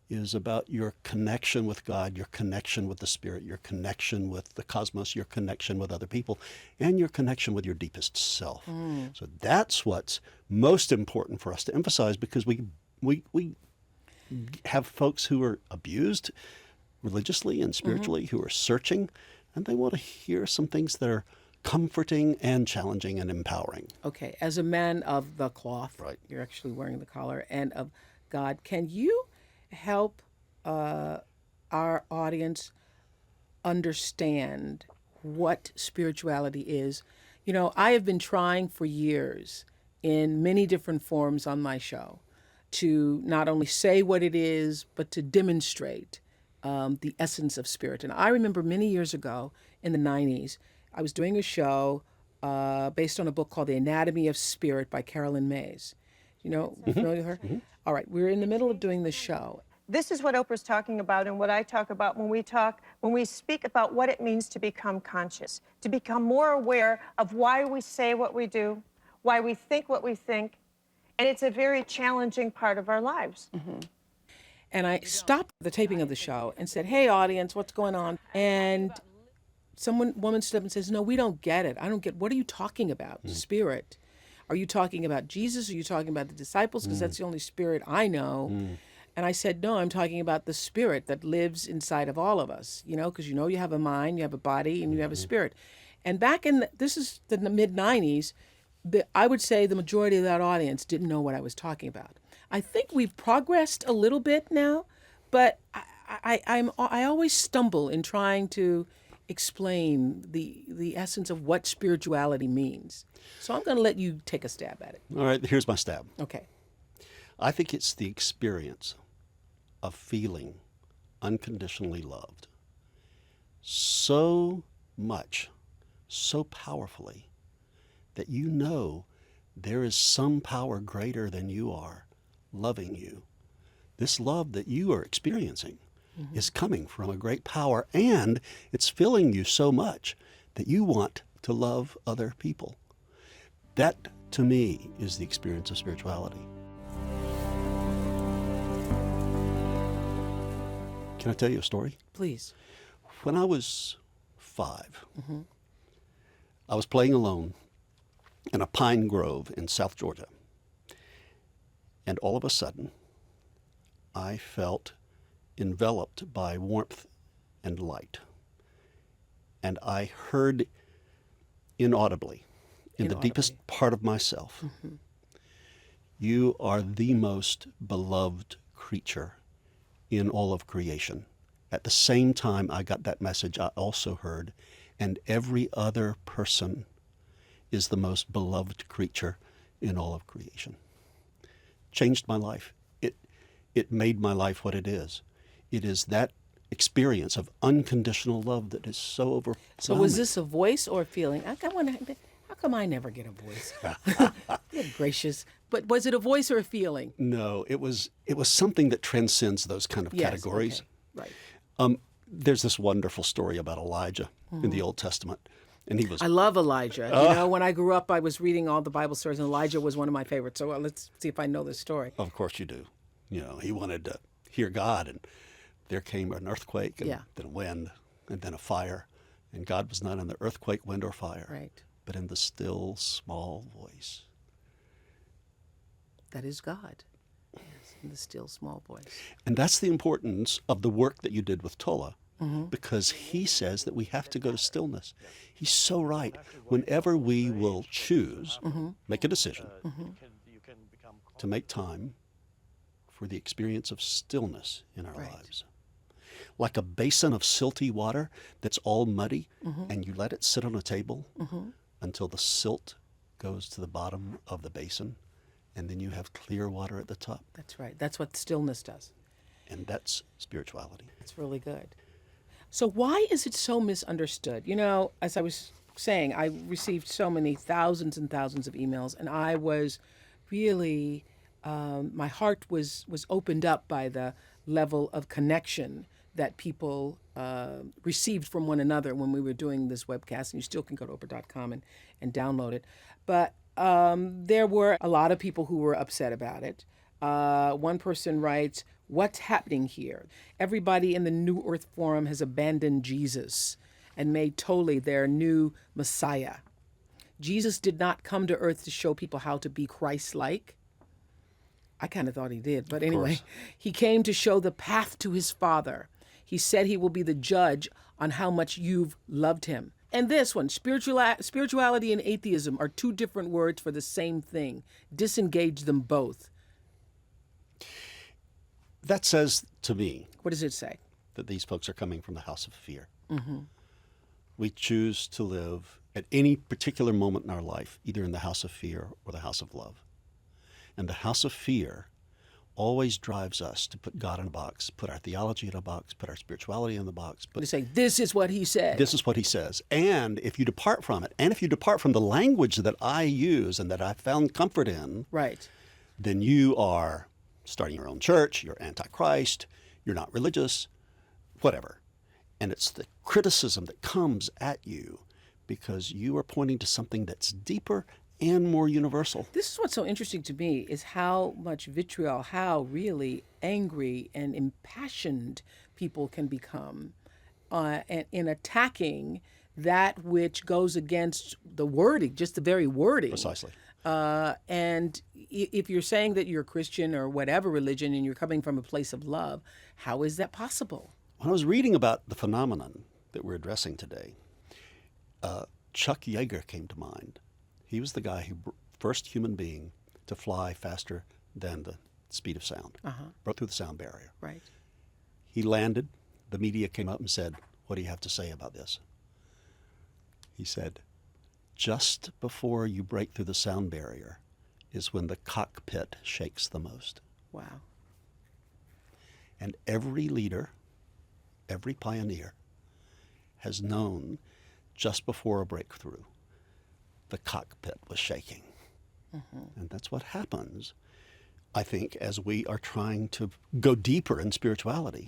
is about your connection with God, your connection with the Spirit, your connection with the cosmos, your connection with other people, and your connection with your deepest self. So that's what's most important for us to emphasize, because we have folks who are abused religiously and spiritually, who are searching, and they want to hear some things that are comforting and challenging and empowering. Okay, as a man of the cloth, Right. You're actually wearing the collar, and of God, can you help our audience understand what spirituality is? You know, I have been trying for years in many different forms on my show to not only say what it is, but to demonstrate the essence of spirit. And I remember many years ago in the 90s, I was doing a show based on a book called The Anatomy of Spirit by Carolyn Mays. You know, familiar with her? All right, we're in the middle of doing the show. This is what Oprah's talking about and what I talk about when we speak about what it means to become conscious, to become more aware of why we say what we do, why we think what we think, and it's a very challenging part of our lives. And I stopped the taping of the show and said, hey, audience, what's going on? And woman stood up and says, no, we don't get it. I don't get, what are you talking about? Spirit. Are you talking about Jesus? Are you talking about the disciples? Because that's the only spirit I know. And I said, no, I'm talking about the spirit that lives inside of all of us, you know, because you have a mind, you have a body, and you have a spirit. And back in, this is the mid-90s, I would say the majority of that audience didn't know what I was talking about. I think we've progressed a little bit now, but I always stumble in trying to explain the essence of what spirituality means. So I'm going to let you take a stab at it. All right, here's my stab. Okay. I think it's the experience of feeling unconditionally loved. so much, so powerfully, that you know there is some power greater than you are loving you. This love that you are experiencing is coming from a great power, and it's filling you so much that you want to love other people. That, to me, is the experience of spirituality. Can I tell you a story? Please. When I was 5, I was playing alone in a pine grove in South Georgia. And all of a sudden, I felt enveloped by warmth and light. And I heard inaudibly, in the deepest part of myself, you are the most beloved creature in all of creation. At the same time I got that message, I also heard, and every other person is the most beloved creature in all of creation. Changed my life. It made my life what it is. It is that experience of unconditional love that is so overwhelming. So was this a voice or a feeling? How come I never get a voice? Good gracious. But was it a voice or a feeling? No, it was something that transcends those kind of categories. Okay. Right. There's this wonderful story about Elijah in the Old Testament. And he was. I love Elijah. You know, when I grew up, I was reading all the Bible stories, and Elijah was one of my favorites. So let's see if I know this story. Of course you do. You know, he wanted to hear God, and there came an earthquake, and then a wind, and then a fire. And God was not in the earthquake, wind, or fire, but in the still, small voice. That is God. Yes, in the still, small voice. And that's the importance of the work that you did with Tola, because he says that we have to go to stillness. He's so right. Whenever we will choose, make a decision to make time for the experience of stillness in our lives. Like a basin of silty water that's all muddy, and you let it sit on a table until the silt goes to the bottom of the basin, and then you have clear water at the top. That's right. That's what stillness does. And that's spirituality. It's really good. So why is it so misunderstood? You know, as I was saying, I received so many thousands and thousands of emails, and I was really, my heart was opened up by the level of connection that people received from one another when we were doing this webcast. And you still can go to Oprah.com and download it. But there were a lot of people who were upset about it. One person writes, "What's happening here? Everybody in the New Earth Forum has abandoned Jesus and made Tole their new Messiah. Jesus did not come to earth to show people how to be Christ-like." I kind of thought he did, but anyway, he came to show the path to his Father. He said he will be the judge on how much you've loved him. And this one, spirituality and atheism are two different words for the same thing. Disengage them both. That says to me. What does it say? That these folks are coming from the house of fear. We choose to live at any particular moment in our life, either in the house of fear or the house of love. And the house of fear always drives us to put God in a box, put our theology in a box, put our spirituality in the box. To say, this is what he said. This is what he says. And if you depart from it, and if you depart from the language that I use and that I found comfort in, then you are starting your own church, you're anti-Christ, you're not religious, whatever. And it's the criticism that comes at you because you are pointing to something that's deeper and more universal. This is what's so interesting to me is how much vitriol, how really angry and impassioned people can become in attacking that which goes against the wording, just the very wording. Precisely. And if you're saying that you're a Christian or whatever religion and you're coming from a place of love, how is that possible? When I was reading about the phenomenon that we're addressing today, Chuck Yeager came to mind. He was the guy who first human being to fly faster than the speed of sound, broke through the sound barrier. Right. He landed. The media came up and said, "What do you have to say about this?" He said, "Just before you break through the sound barrier is when the cockpit shakes the most." Wow. And every leader, every pioneer has known just before a breakthrough, the cockpit was shaking. And that's what happens, I think, as we are trying to go deeper in spirituality,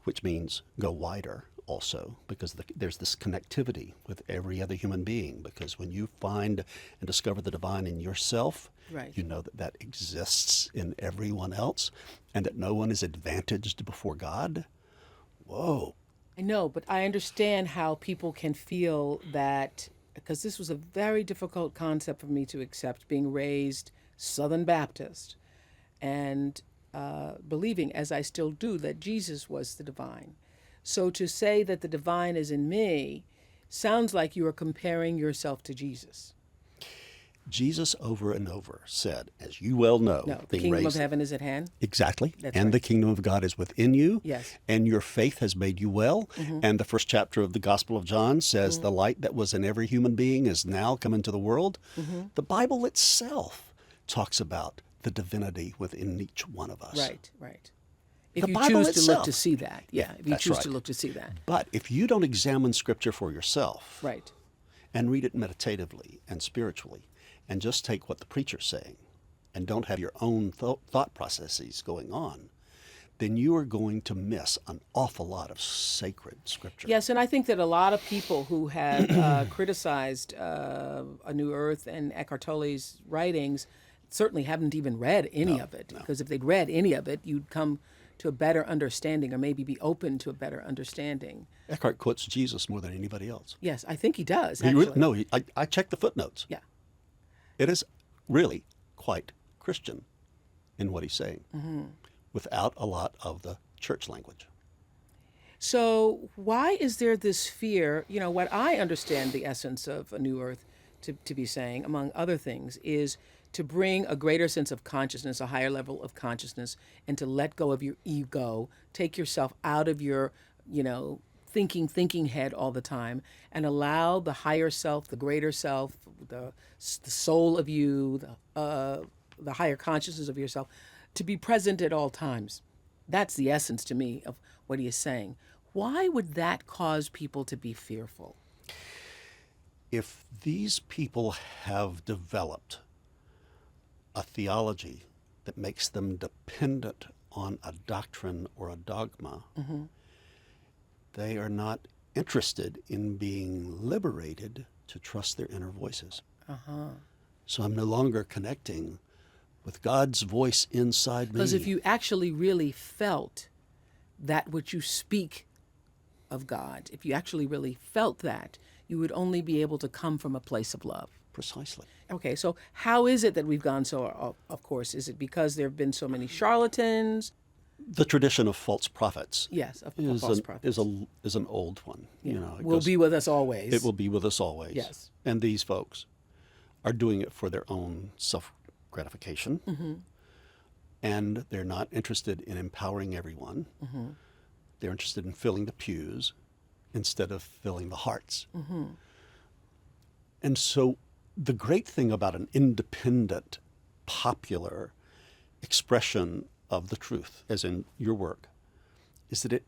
which means go wider also, because there's this connectivity with every other human being. Because when you find and discover the divine in yourself, you know that that exists in everyone else and that no one is advantaged before God. Whoa. I know, but I understand how people can feel that, because this was a very difficult concept for me to accept, being raised Southern Baptist and believing, as I still do, that Jesus was the divine. So to say that the divine is in me sounds like you are comparing yourself to Jesus. Jesus over and over said, as you well know, No, the kingdom of heaven is at hand. Exactly. That's and right. the kingdom of God is within you. Yes. And your faith has made you well. And the first chapter of the Gospel of John says the light that was in every human being is now come into the world. The Bible itself talks about the divinity within each one of us. Right, right. If The you Bible choose to itself. look to see that. Yeah, if you That's choose right. to look to see that. But if you don't examine Scripture for yourself Right. and read it meditatively and spiritually and just take what the preacher's saying and don't have your own thought processes going on, then you are going to miss an awful lot of sacred Scripture. Yes, and I think that a lot of people who have criticized A New Earth and Eckhart Tolle's writings certainly haven't even read any of it. Because if they'd read any of it, you'd come to a better understanding, or maybe be open to a better understanding. Eckhart quotes Jesus more than anybody else. Yes, I think he does, He actually. really, no, I checked the footnotes. Yeah. It is really quite Christian in what he's saying, without a lot of the church language. So why is there this fear? You know, what I understand the essence of A New Earth to be saying, among other things, is to bring a greater sense of consciousness, a higher level of consciousness, and to let go of your ego, take yourself out of your, thinking head all the time, and allow the higher self, the greater self, the soul of you, the higher consciousness of yourself, to be present at all times. That's the essence to me of what he is saying. Why would that cause people to be fearful? If these people have developed a theology that makes them dependent on a doctrine or a dogma, they are not interested in being liberated to trust their inner voices. So I'm no longer connecting with God's voice inside me. Because if you actually really felt that which you speak of God, if you actually really felt that, you would only be able to come from a place of love. Precisely. Okay, so how is it that we've gone so of course? Is it because there have been so many charlatans? The tradition of false prophets, Yes, of false prophets. is an old one. Yeah. It Will goes- be with us always. It will be with us always. Yes. And these folks are doing it for their own self-gratification, and they're not interested in empowering everyone. They're interested in filling the pews instead of filling the hearts. And so the great thing about an independent, popular expression of the truth, as in your work, is that it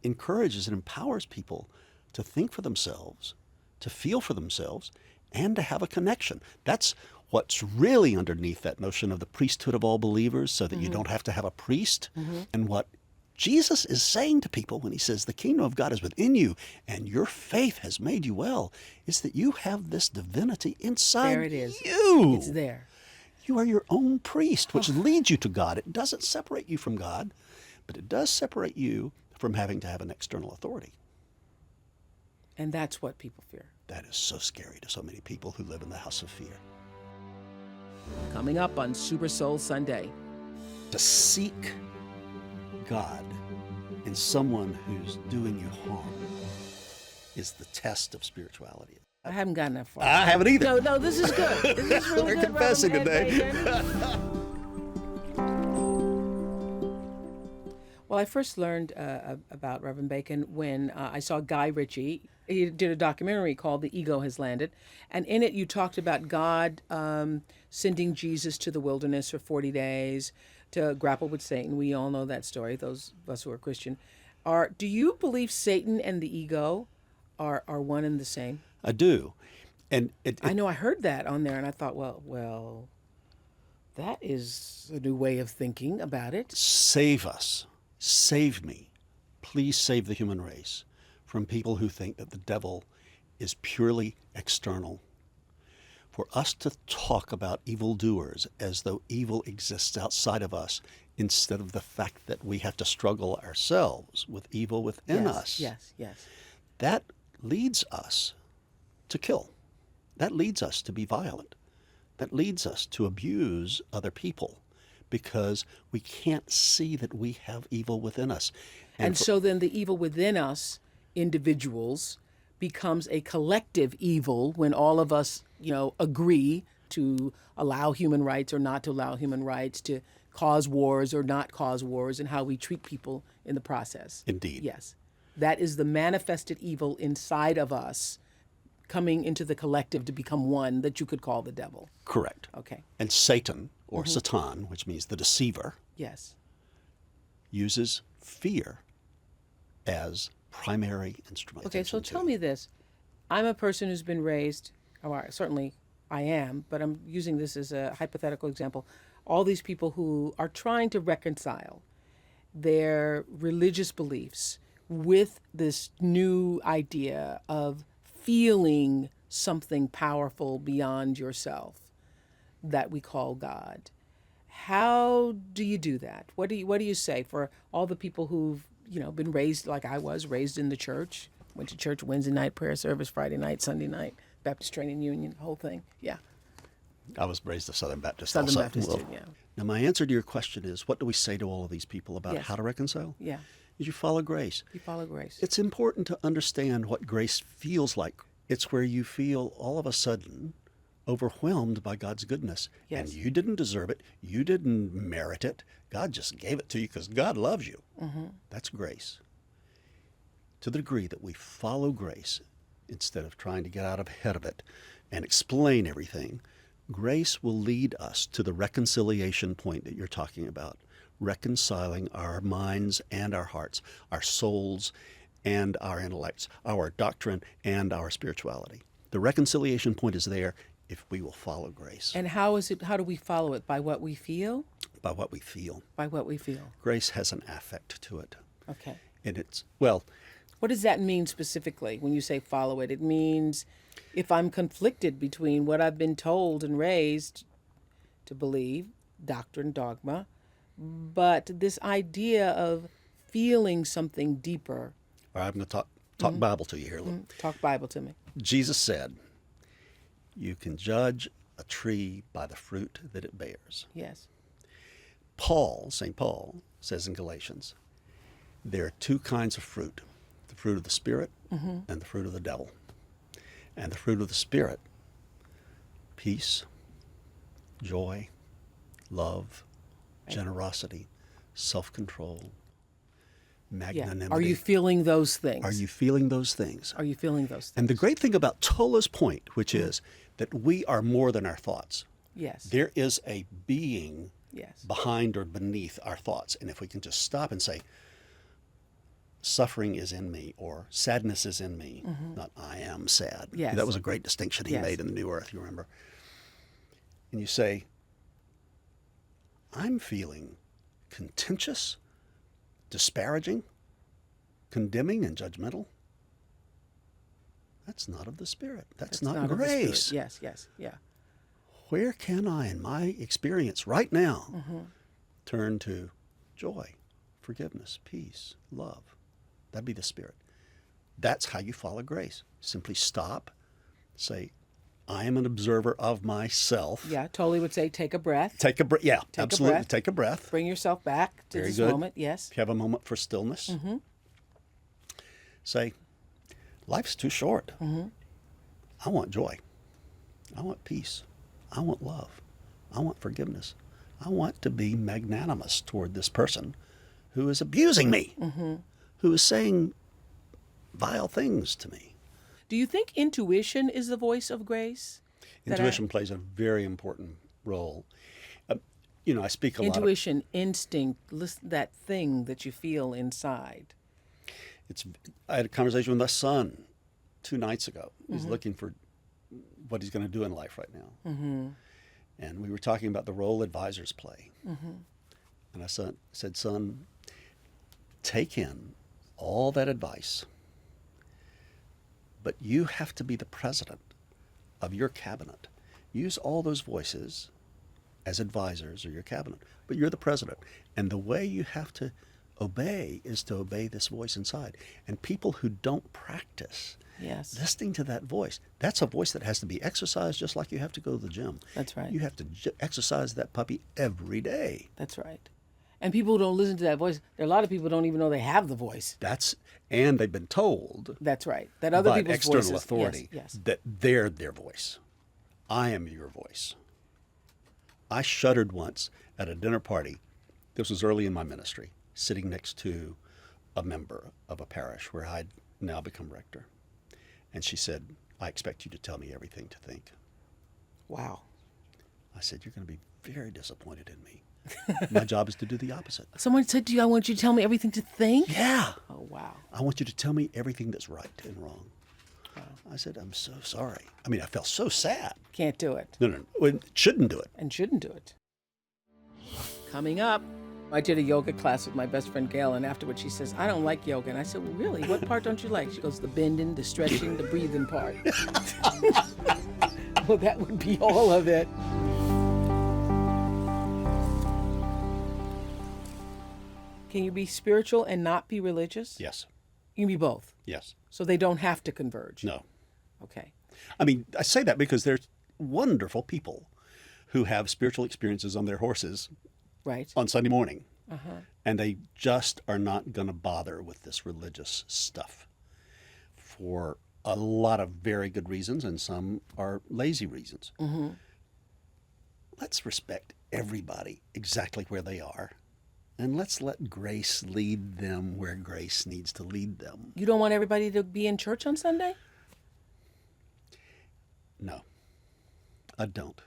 encourages and empowers people to think for themselves, to feel for themselves, and to have a connection. That's what's really underneath that notion of the priesthood of all believers, so that you don't have to have a priest. And what Jesus is saying to people when he says the kingdom of God is within you and your faith has made you well, is that you have this divinity inside There it is. you. It's there. You are your own priest, which leads you to God. It doesn't separate you from God, but it does separate you from having to have an external authority. And that's what people fear. That is so scary to so many people who live in the house of fear. Coming up on Super Soul Sunday. To seek God in someone who's doing you harm is the test of spirituality. I haven't gotten that far. I haven't either. No, this is good. This is really We're good. confessing Reverend Ed today. Bacon. Well, I first learned about Reverend Bacon when I saw Guy Ritchie. He did a documentary called The Ego Has Landed. And in it, you talked about God sending Jesus to the wilderness for 40 days to grapple with Satan. We all know that story, those of us who are Christian. Do you believe Satan and the ego are one and the same? I do. And I know I heard that on there, and I thought, well, that is a new way of thinking about it. Save us. Save me. Please save the human race from people who think that the devil is purely external. For us to talk about evildoers as though evil exists outside of us, instead of the fact that we have to struggle ourselves with evil within us. Yes. That leads us to kill. That leads us to be violent. That leads us to abuse other people because we can't see that we have evil within us. And so then the evil within us, individuals, becomes a collective evil when all of us, agree to allow human rights or not to allow human rights, to cause wars or not cause wars, and how we treat people in the process. Indeed. Yes. That is the manifested evil inside of us coming into the collective to become one that you could call the devil. Correct. Okay. And Satan, or Satan, which means the deceiver, yes, uses fear as primary instrument. Okay, so tell me this. I'm a person who's been raised, certainly I am, but I'm using this as a hypothetical example. All these people who are trying to reconcile their religious beliefs with this new idea of feeling something powerful beyond yourself that we call God. How do you do that? What do you say for all the people who've been raised like I was, raised in the church, went to church Wednesday night, prayer service, Friday night, Sunday night, Baptist Training Union, the whole thing? Yeah. I was raised a Southern Baptist. Southern also. Baptist, Well, too, yeah. Now, my answer to your question is, what do we say to all of these people about Yes. how to reconcile? Yeah. Is you follow grace. You follow grace. It's important to understand what grace feels like. It's where you feel all of a sudden overwhelmed by God's goodness. Yes. And you didn't deserve it. You didn't merit it. God just gave it to you because God loves you. Mm-hmm. That's grace. To the degree that we follow grace instead of trying to get out ahead of it and explain everything, grace will lead us to the reconciliation point that you're talking about, reconciling our minds and our hearts, our souls and our intellects, our doctrine and our spirituality. The reconciliation point is there if we will follow grace. And how do we follow it? By what we feel? By what we feel. By what we feel. Grace has an affect to it. Okay. And it's, well... What does that mean specifically when you say follow it? It means if I'm conflicted between what I've been told and raised to believe, doctrine, dogma, but this idea of feeling something deeper. All right, I'm going to talk Bible to you here a little. Talk Bible to me. Jesus said, you can judge a tree by the fruit that it bears. Yes. St. Paul, says in Galatians, there are two kinds of fruit, the fruit of the Spirit and the fruit of the devil. And the fruit of the Spirit, peace, joy, love, generosity, self-control, magnanimity. Yeah. Are you feeling those things? Are you feeling those things? Are you feeling those things? And the great thing about Tola's point, which is that we are more than our thoughts. Yes. There is a being yes. behind or beneath our thoughts. And if we can just stop and say, suffering is in me, or sadness is in me, not I am sad. Yes. That was a great distinction he Yes. made in the New Earth, you remember. And you say, I'm feeling contentious, disparaging, condemning, and judgmental. That's not of the Spirit. That's not of the Spirit. grace. Yes, yes, yeah. Where can I, in my experience right now, turn to joy, forgiveness, peace, love? That'd be the Spirit. That's how you follow grace. Simply stop, say, I am an observer of myself. Yeah, totally would say take a breath. Take a breath. Yeah, Take absolutely. a breath. Take a breath. Bring yourself back to Very this good. moment. Yes. Have a moment for stillness. Say, life's too short. I want joy. I want peace. I want love. I want forgiveness. I want to be magnanimous toward this person who is abusing me, who is saying vile things to me. Do you think intuition is the voice of grace? Intuition plays a very important role. I speak a lot. Intuition, instinct, that thing that you feel inside. I had a conversation with my son 2 nights ago. He's looking for what he's going to do in life right now. And we were talking about the role advisors play. And I said, son, take in all that advice, but you have to be the president of your cabinet. Use all those voices as advisors of your cabinet, but you're the president. And the way you have to obey is to obey this voice inside. And people who don't practice listening to that voice, that's a voice that has to be exercised just like you have to go to the gym. That's right. You have to exercise that puppy every day. That's right. And people who don't listen to that voice, there are a lot of people who don't even know they have the voice. And they've been told. That's right. That other people's external voices, authority that they're their voice. I am your voice. I shuddered once at a dinner party. This was early in my ministry, sitting next to a member of a parish where I'd now become rector. And she said, I expect you to tell me everything to think. Wow. I said, you're going to be very disappointed in me. My job is to do the opposite. Someone said to you, I want you to tell me everything to think? Yeah. Oh, wow. I want you to tell me everything that's right and wrong. Wow. I said, I'm so sorry. I mean, I felt so sad. Can't do it. No. Shouldn't do it. And shouldn't do it. Coming up, I did a yoga class with my best friend Gail, and afterwards she says, I don't like yoga. And I said, well, really? What part don't you like? She goes, the bending, the stretching, the breathing part. Well, that would be all of it. Can you be spiritual and not be religious? Yes. You can be both? Yes. So they don't have to converge? No. Okay. I mean, I say that because there's wonderful people who have spiritual experiences on their horses on Sunday morning. And they just are not going to bother with this religious stuff for a lot of very good reasons, and some are lazy reasons. Let's respect everybody exactly where they are. And let's let grace lead them where grace needs to lead them. You don't want everybody to be in church on Sunday? No, I don't.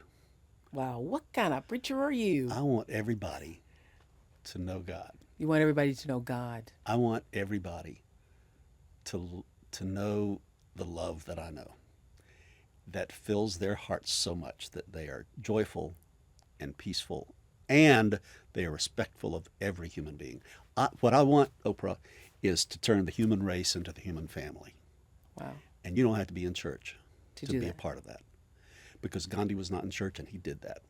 Wow, what kind of preacher are you? I want everybody to know God. You want everybody to know God. I want everybody to know the love that I know, that fills their hearts so much that they are joyful and peaceful, and they are respectful of every human being. What I want, Oprah, is to turn the human race into the human family. Wow. And you don't have to be in church to be that. a part of that. Because Gandhi was not in church and he did that.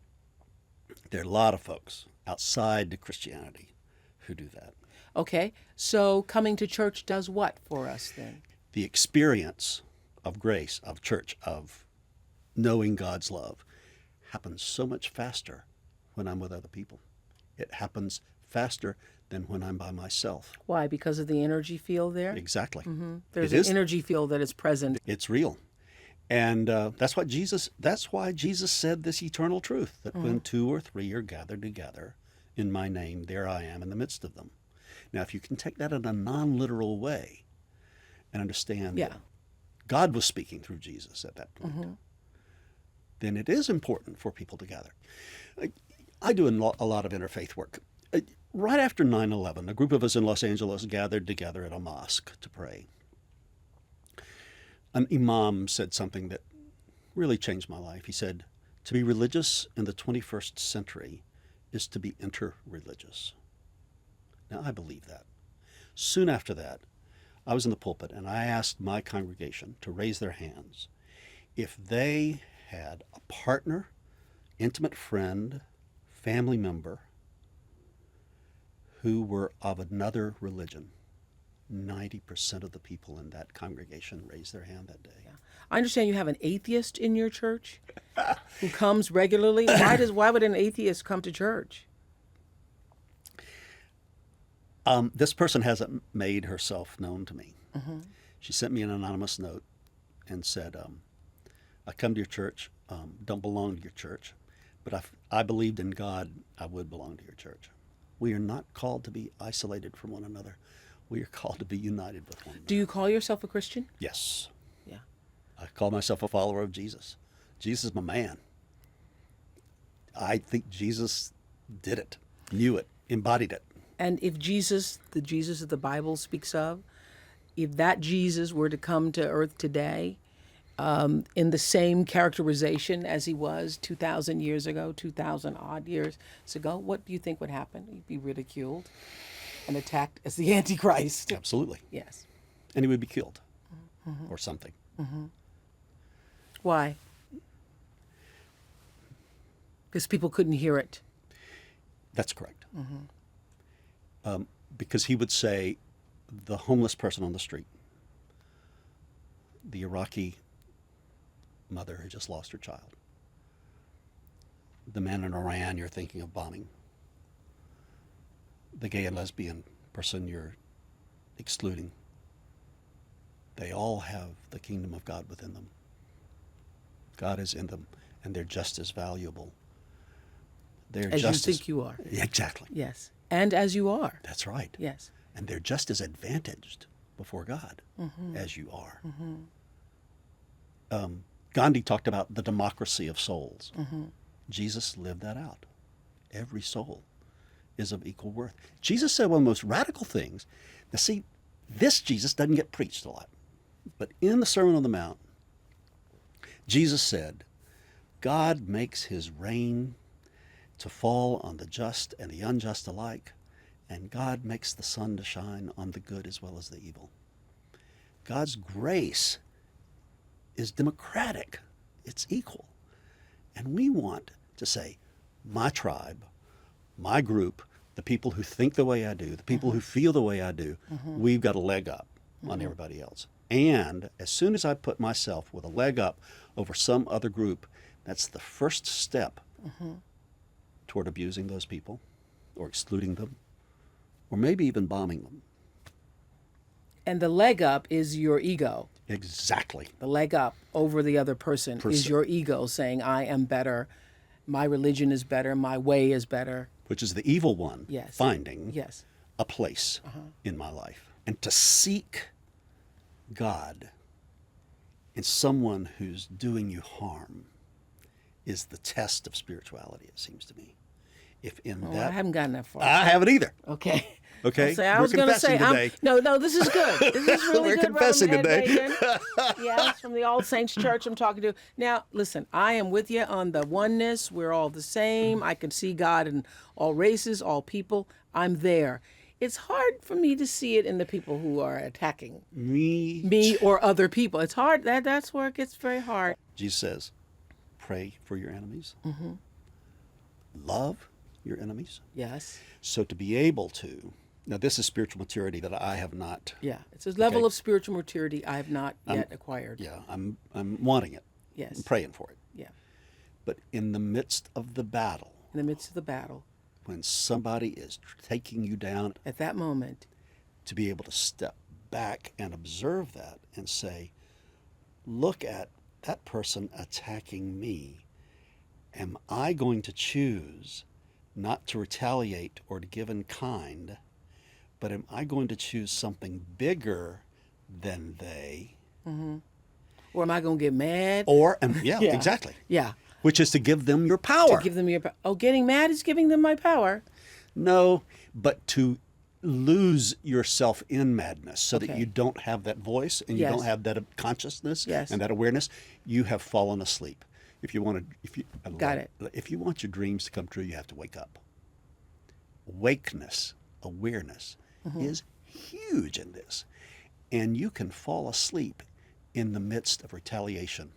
There are a lot of folks outside Christianity who do that. Okay, so coming to church does what for us then? The experience of grace, of church, of knowing God's love happens so much faster when I'm with other people. It happens faster than when I'm by myself. Why? Because of the energy field there? Exactly. There's an energy field that is present. It's real. And that's why Jesus said this eternal truth, that when 2 or 3 are gathered together in my name, there I am in the midst of them. Now, if you can take that in a non-literal way and understand that God was speaking through Jesus at that point, then it is important for people to gather. I do a lot of interfaith work. Right after 9/11, a group of us in Los Angeles gathered together at a mosque to pray. An imam said something that really changed my life. He said, to be religious in the 21st century is to be interreligious. Now, I believe that. Soon after that, I was in the pulpit and I asked my congregation to raise their hands if they had a partner, intimate friend, family member who were of another religion. 90% of the people in that congregation raised their hand that day. Yeah. I understand you have an atheist in your church who comes regularly. Why would an atheist come to church? This person hasn't made herself known to me. She sent me an anonymous note and said, I come to your church, don't belong to your church, but if I believed in God, I would belong to your church. We are not called to be isolated from one another. We are called to be united with one another. Do you call yourself a Christian? Yes. Yeah. I call myself a follower of Jesus. Jesus is my man. I think Jesus did it, knew it, embodied it. And if Jesus, the Jesus that the Bible speaks of, if that Jesus were to come to earth today, in the same characterization as he was 2,000 years ago, 2,000 odd years ago, what do you think would happen? He'd be ridiculed and attacked as the Antichrist. Absolutely. Yes. And he would be killed or something. Why? Because people couldn't hear it. That's correct. Because he would say, the homeless person on the street, the Iraqi mother who just lost her child, the man in Iran you're thinking of bombing, the gay and lesbian person you're excluding, they all have the kingdom of God within them. God is in them, and they're just as valuable. They're as just you think you are. Exactly. Yes. And as you are. That's right. Yes. And they're just as advantaged before God as you are. Gandhi talked about the democracy of souls. Jesus lived that out. Every soul is of equal worth. Jesus said one of the most radical things. Now see, this Jesus doesn't get preached a lot. But in the Sermon on the Mount, Jesus said, God makes his rain to fall on the just and the unjust alike, and God makes the sun to shine on the good as well as the evil. God's grace is democratic. It's equal. And we want to say, my tribe, my group, the people who think the way I do, the people who feel the way I do, we've got a leg up on everybody else. And as soon as I put myself with a leg up over some other group, that's the first step toward abusing those people or excluding them or maybe even bombing them. And the leg up is your ego. Exactly. The leg up over the other person is your ego saying, I am better, my religion is better, my way is better. Which is the evil one finding a place in my life. And to seek God in someone who's doing you harm is the test of spirituality, it seems to me. If in that, I haven't gotten that far. I haven't either. Okay. Okay. I was going to say, no, this is good. This is really We're good. confessing Reverend today. Ed Bacon. Yes, from the All Saints Church I'm talking to. Now, listen, I am with you on the oneness. We're all the same. I can see God in all races, all people. I'm there. It's hard for me to see it in the people who are attacking me or other people. It's hard. That's where it gets very hard. Jesus says, pray for your enemies. Love your enemies. Yes. So to be able to, now this is spiritual maturity that I have not. Yeah, it's a level of spiritual maturity I have not yet acquired. Yeah, I'm wanting it. Yes. I'm praying for it. Yeah. But in the midst of the battle. In the midst of the battle. When somebody is taking you down. At that moment. To be able to step back and observe that and say, look at that person attacking me. Am I going to choose not to retaliate or to give in kind, but am I going to choose something bigger than they? Or am I going to get mad? Or, exactly. Yeah. Which is to give them your power. To give them your power. Oh, getting mad is giving them my power. No, but to lose yourself in madness so that you don't have that voice and you don't have that consciousness and that awareness, you have fallen asleep. If you want your dreams to come true, you have to wake up. Wakeness, awareness is huge in this. And you can fall asleep in the midst of retaliation.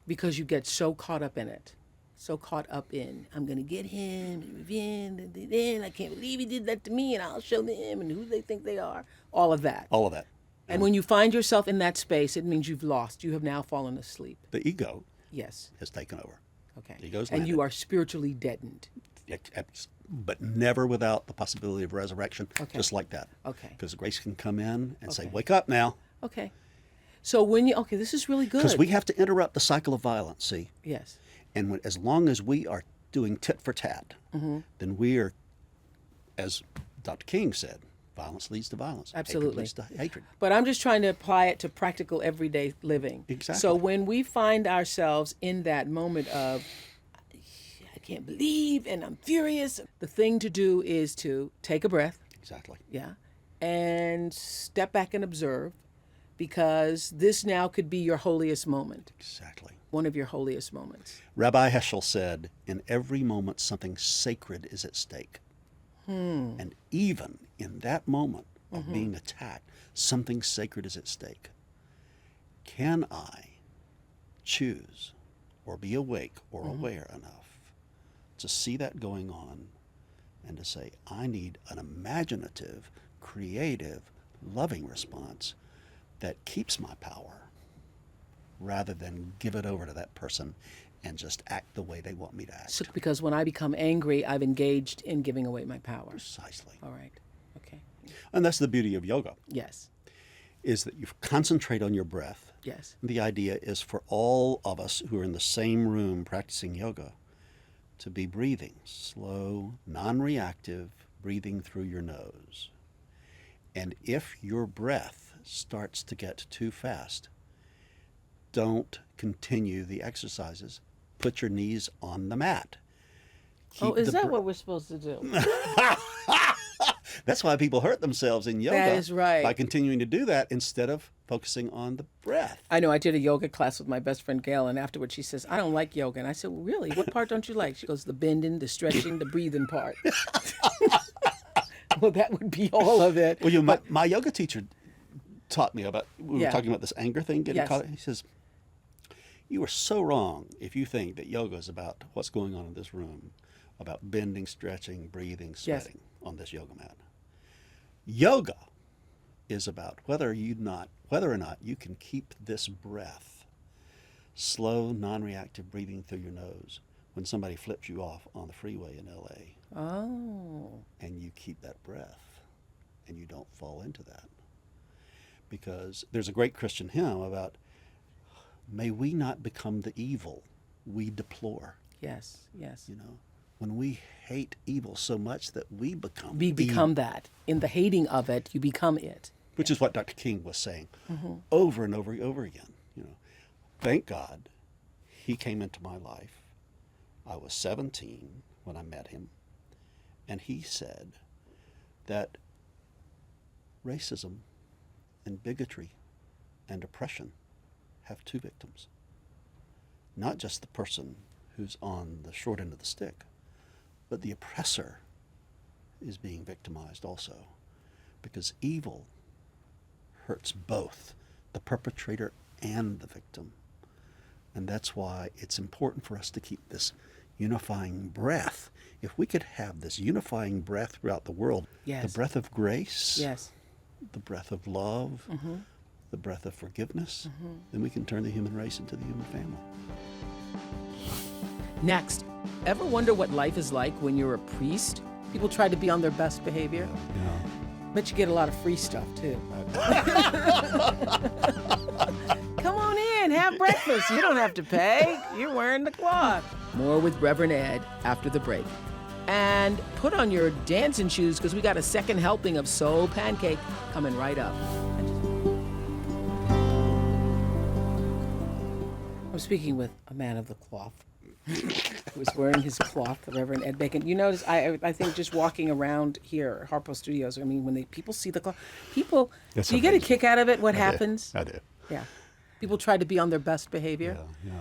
Because you get so caught up in it. So caught up in, I'm going to get him, and I can't believe he did that to me, and I'll show them, and who they think they are. All of that. All of that. And when you find yourself in that space, it means you've lost. You have now fallen asleep. The ego has taken over. Okay. The ego's and landed. you are spiritually deadened. But never without the possibility of resurrection, just like that. Okay. Because grace can come in and say, wake up now. Okay. So when you, this is really good. Because we have to interrupt the cycle of violence, see? Yes. And as long as we are doing tit for tat, then we are, as Dr. King said, violence leads to violence. Absolutely. Hatred leads to hatred. But I'm just trying to apply it to practical everyday living. Exactly. So when we find ourselves in that moment of, I can't believe and I'm furious, the thing to do is to take a breath. Exactly. Yeah. and step back and observe, because this now could be your holiest moment. Exactly. One of your holiest moments. Rabbi Heschel said, in every moment something sacred is at stake. And even in that moment of being attacked, something sacred is at stake. Can I choose or be awake or aware enough to see that going on and to say, I need an imaginative, creative, loving response that keeps my power, rather than give it over to that person and just act the way they want me to act. So, because when I become angry, I've engaged in giving away my power. Precisely. All right. Okay. And that's the beauty of yoga. Yes. Is that you concentrate on your breath. Yes. The idea is for all of us who are in the same room practicing yoga to be breathing, slow, non-reactive, breathing through your nose. And if your breath starts to get too fast, don't continue the exercises. Put your knees on the mat. Is that what we're supposed to do? That's why people hurt themselves in yoga. That is right. By continuing to do that instead of focusing on the breath. I know. I did a yoga class with my best friend Gail, and afterwards she says, I don't like yoga. And I said, well, really? What part don't you like? She goes, the bending, the stretching, the breathing part. Well, that would be all of it. Well, my yoga teacher taught me about, we were talking about this anger thing, getting caught. He says, you are so wrong if you think that yoga is about what's going on in this room, about bending, stretching, breathing, sweating on this yoga mat. Yoga is about whether or not you can keep this breath, slow, non-reactive breathing through your nose when somebody flips you off on the freeway in LA. Oh. And you keep that breath and you don't fall into that. Because there's a great Christian hymn about, may we not become the evil we deplore. Yes, yes. You know, when we hate evil so much that we become become that. In the hating of it, you become it. Which is what Dr. King was saying over and over and over again. You know, thank God he came into my life. I was 17 when I met him, and he said that racism and bigotry and oppression have two victims. Not just the person who's on the short end of the stick, but the oppressor is being victimized also, because evil hurts both the perpetrator and the victim. And that's why it's important for us to keep this unifying breath. If we could have this unifying breath throughout the world, the breath of grace, the breath of love, the breath of forgiveness, then we can turn the human race into the human family. Next, ever wonder what life is like when you're a priest? People try to be on their best behavior. Yeah. Bet you get a lot of free stuff, too. Come on in, have breakfast. You don't have to pay. You're wearing the cloth. More with Reverend Ed after the break. And put on your dancing shoes, because we got a second helping of SoulPancake coming right up. I'm speaking with a man of the cloth. Who was wearing his cloth, the Reverend Ed Bacon. You notice, I think just walking around here at Harpo Studios, I mean, when people see the cloth, do you get a kick out of it? What happens? I do. Yeah. People try to be on their best behavior. Yeah.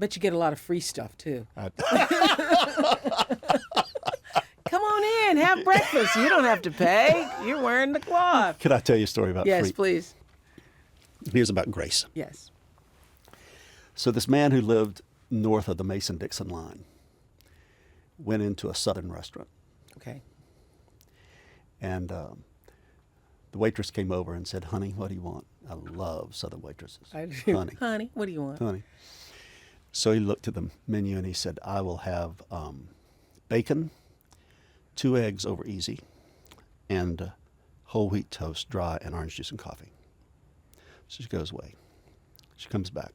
Bet you get a lot of free stuff, too. Come on in, have breakfast. You don't have to pay. You're wearing the cloth. Can I tell you a story about free? Yes, please. Here's about grace. Yes. So this man who lived north of the Mason-Dixon line went into a southern restaurant. Okay. And the waitress came over and said, honey, what do you want? I love southern waitresses. I do. Honey. Honey, what do you want? Honey. So he looked at the menu and he said, I will have bacon, 2 eggs over easy, and whole wheat toast, dry, and orange juice and coffee. So she goes away. She comes back,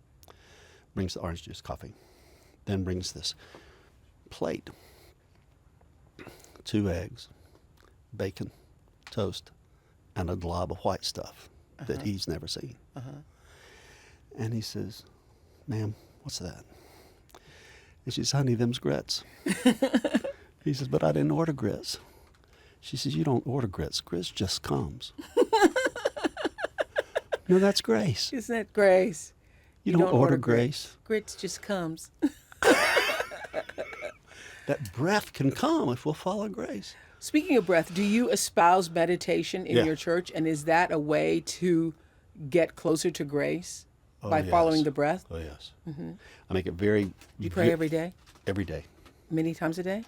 brings the orange juice, coffee, then brings this plate, 2 eggs, bacon, toast, and a glob of white stuff that he's never seen. And he says, ma'am, what's that? And she says, honey, them's grits. He says, but I didn't order grits. She says, you don't order grits. Grits just comes. No, that's grace. Isn't that grace? You don't order grace. Grits just comes. That breath can come if we'll follow grace. Speaking of breath, do you espouse meditation in your church? And is that a way to get closer to grace by following the breath? Oh, yes. Mm-hmm. I make it very... You pray every day? Every day. Many times a day?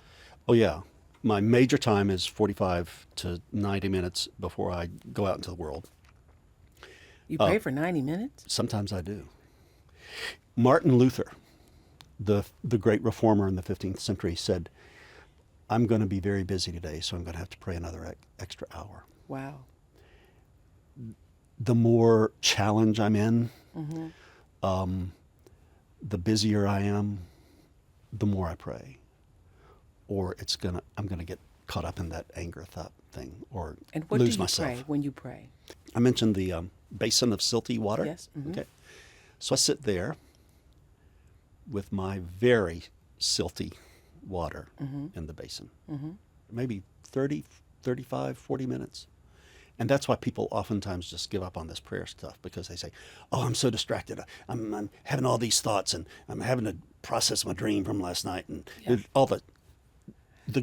Oh, yeah. My major time is 45 to 90 minutes before I go out into the world. You pray for 90 minutes? Sometimes I do. Martin Luther, the great reformer in the 15th century, said, I'm going to be very busy today, so I'm going to have to pray another extra hour. Wow. The more challenge I'm in, Mm-hmm. the busier I am, the more I pray. Or I'm going to get caught up in that anger thought thing or and what lose do you myself. Pray when you pray? I mentioned the basin of silty water. Yes. Mm-hmm. Okay. So I sit there with my very silty water in the basin, maybe 30, 35, 40 minutes. And that's why people oftentimes just give up on this prayer stuff, because they say, oh, I'm so distracted. I'm having all these thoughts, and I'm having to process my dream from last night, and all the...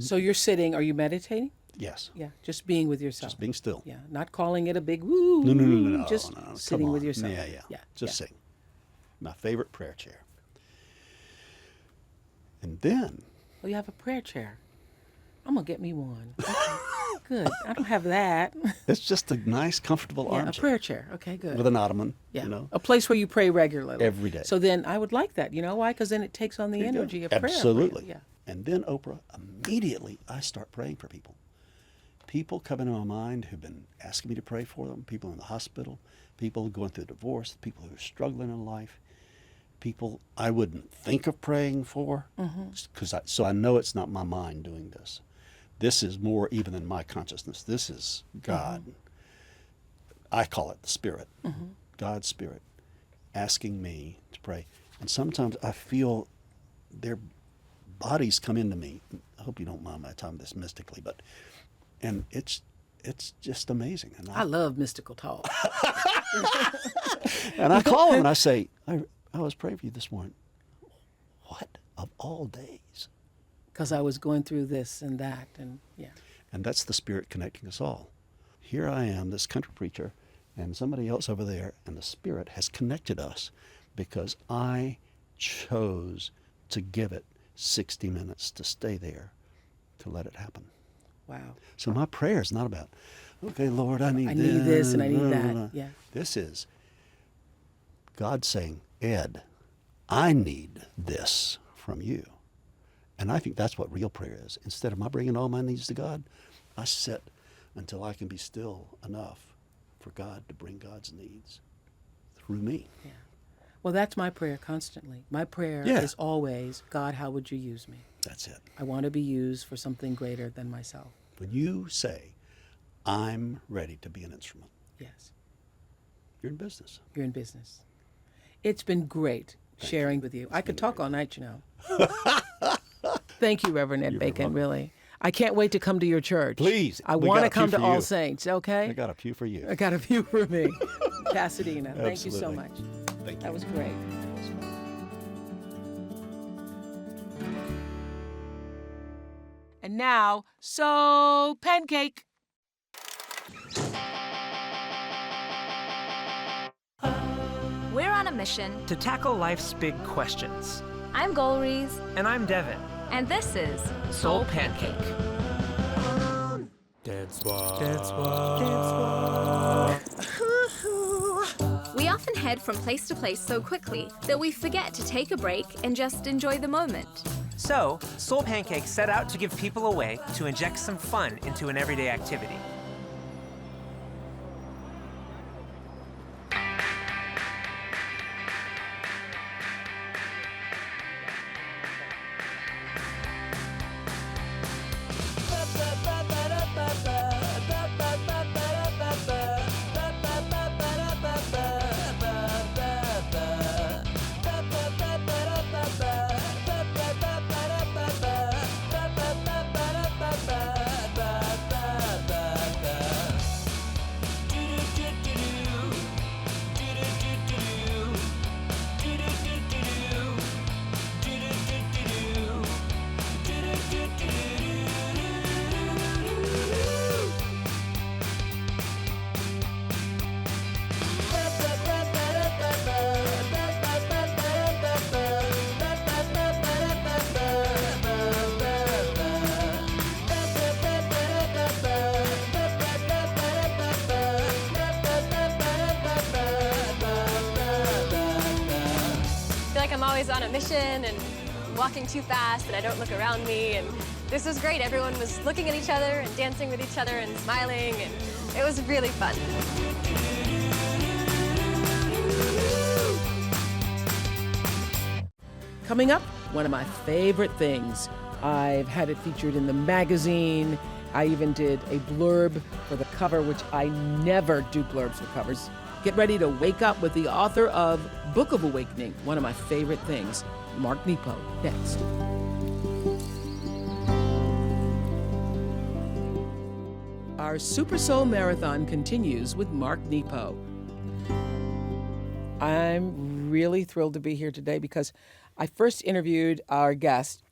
So you're sitting, are you meditating? Yes. Yeah, just being with yourself. Just being still. Yeah, not calling it a big woo. No. Just sitting with yourself. Yeah. Just sitting. My favorite prayer chair. And then... Oh, you have a prayer chair. I'm going to get me one. Okay. Good. I don't have that. It's just a nice, comfortable armchair. A prayer chair. Okay, good. With an ottoman, Yeah. you know. A place where you pray regularly. Every day. So then I would like that. You know why? Because then it takes on the energy of prayer. Absolutely. Yeah. And then, Oprah, immediately I start praying for people. People come into my mind who've been asking me to pray for them, people in the hospital, people going through divorce, people who are struggling in life, people I wouldn't think of praying for, so I know it's not my mind doing this. This is more even than my consciousness. This is God. I call it the Spirit, God's Spirit, asking me to pray. And sometimes I feel their bodies come into me. I hope you don't mind my telling this mystically, and it's just amazing. And I love mystical talk. And I call them and I say, I was praying for you this morning. What? Of all days? Because I was going through this and that, and yeah. And that's the Spirit connecting us all. Here I am, this country preacher, and somebody else over there, and the Spirit has connected us because I chose to give it 60 minutes to stay there, to let it happen. Wow. So my prayer is not about, okay, Lord, I need this and I need that. Yeah. This is God saying, Ed, I need this from you. And I think that's what real prayer is. Instead of my bringing all my needs to God, I sit until I can be still enough for God to bring God's needs through me. Yeah. Well, that's my prayer constantly. My prayer is always, God, how would you use me? That's it. I want to be used for something greater than myself. When you say, I'm ready to be an instrument. Yes. You're in business. You're in business. It's been great sharing with you. I could talk all night, you know. Thank you, Reverend Ed Bacon, really. I can't wait to come to your church. Please. I want to come to All Saints, okay? I got a pew for you. I got a few for me. Pasadena, thank you so much. Thank you. That was great. And now, Pancake. We're on a mission to tackle life's big questions. I'm Golrees. And I'm Devin. And this is SoulPancake. Dead swap. We often head from place to place so quickly that we forget to take a break and just enjoy the moment. So, SoulPancake set out to give people a way to inject some fun into an everyday activity. always on a mission and walking too fast and I don't look around me. And this was great. Everyone was looking at each other and dancing with each other and smiling, and it was really fun. Coming up, one of my favorite things. I've had it featured in the magazine. I even did a blurb for the cover, which I never do blurbs for covers. Get ready to wake up with the author of Book of Awakening, one of my favorite things, Mark Nepo, next. Our Super Soul Marathon continues with Mark Nepo. I'm really thrilled to be here today because I first interviewed our guest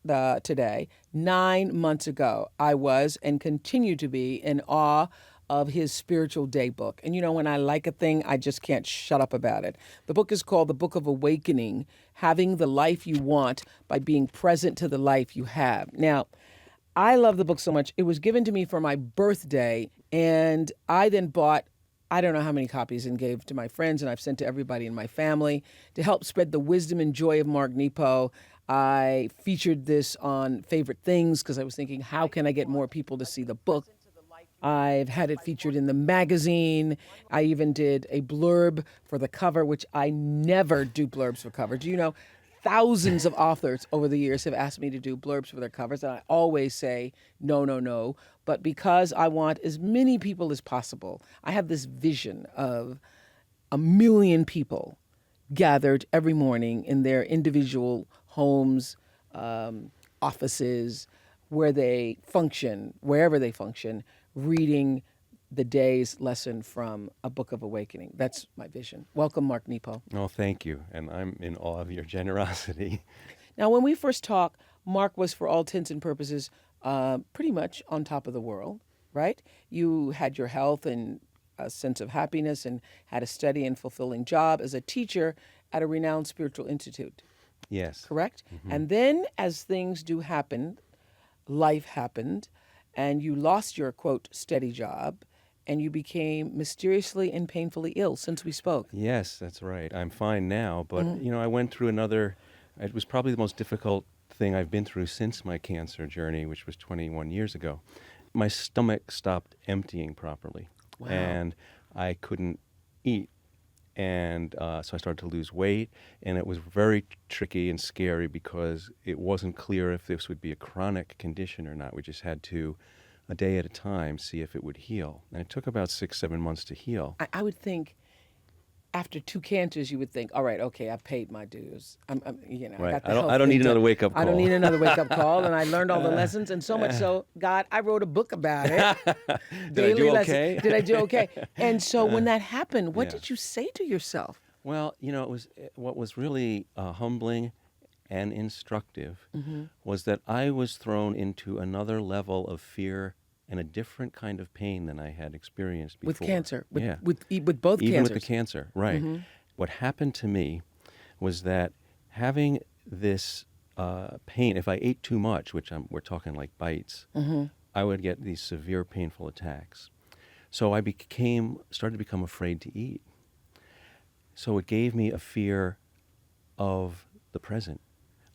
today 9 months ago. I was and continue to be in awe of his spiritual day book. And you know, when I like a thing, I just can't shut up about it. The book is called The Book of Awakening, Having the Life You Want by Being Present to the Life You Have. Now, I love the book so much. It was given to me for my birthday, and I then bought I don't know how many copies and gave to my friends, and I've sent to everybody in my family to help spread the wisdom and joy of Mark Nepo. I featured this on Favorite Things because I was thinking, how can I get more people to see the book? I've had it featured in the magazine. I even did a blurb for the cover, which I never do blurbs for covers. Do you know, thousands of authors over the years have asked me to do blurbs for their covers, and I always say, no, no, no. But because I want as many people as possible, I have this vision of 1 million people gathered every morning in their individual homes, offices, where they function, wherever they function, reading the day's lesson from A Book of Awakening. That's my vision. Welcome, Mark Nepo. Oh, thank you. And I'm in awe of your generosity. Now, when we first talked, Mark was, for all intents and purposes, pretty much on top of the world, right? You had your health and a sense of happiness and had a steady and fulfilling job as a teacher at a renowned spiritual institute. Yes. Correct? Mm-hmm. And then, as things do happen, life happened, and you lost your, quote, steady job, and you became mysteriously and painfully ill since we spoke. Yes, that's right. I'm fine now, but, you know, I went through it was probably the most difficult thing I've been through since my cancer journey, which was 21 years ago. My stomach stopped emptying properly, and I couldn't eat. And so I started to lose weight, and it was very tricky and scary because it wasn't clear if this would be a chronic condition or not. We just had to, a day at a time, see if it would heal. And it took about 6-7 months to heal. I would think after 2 cancers, you would think, all right, okay, I've paid my dues. Right. I don't need another wake-up call. I don't need another wake-up call, and I learned all the lessons, and so much so, God, I wrote a book about it. Did I do okay? Did I do okay? And so when that happened, what did you say to yourself? Well, you know, what was really humbling and instructive was that I was thrown into another level of fear and a different kind of pain than I had experienced before. With cancer, with both Even cancers. Even with the cancer, right. What happened to me was that having this pain, if I ate too much, which we're talking like bites, I would get these severe painful attacks. So I started to become afraid to eat. So it gave me a fear of the present.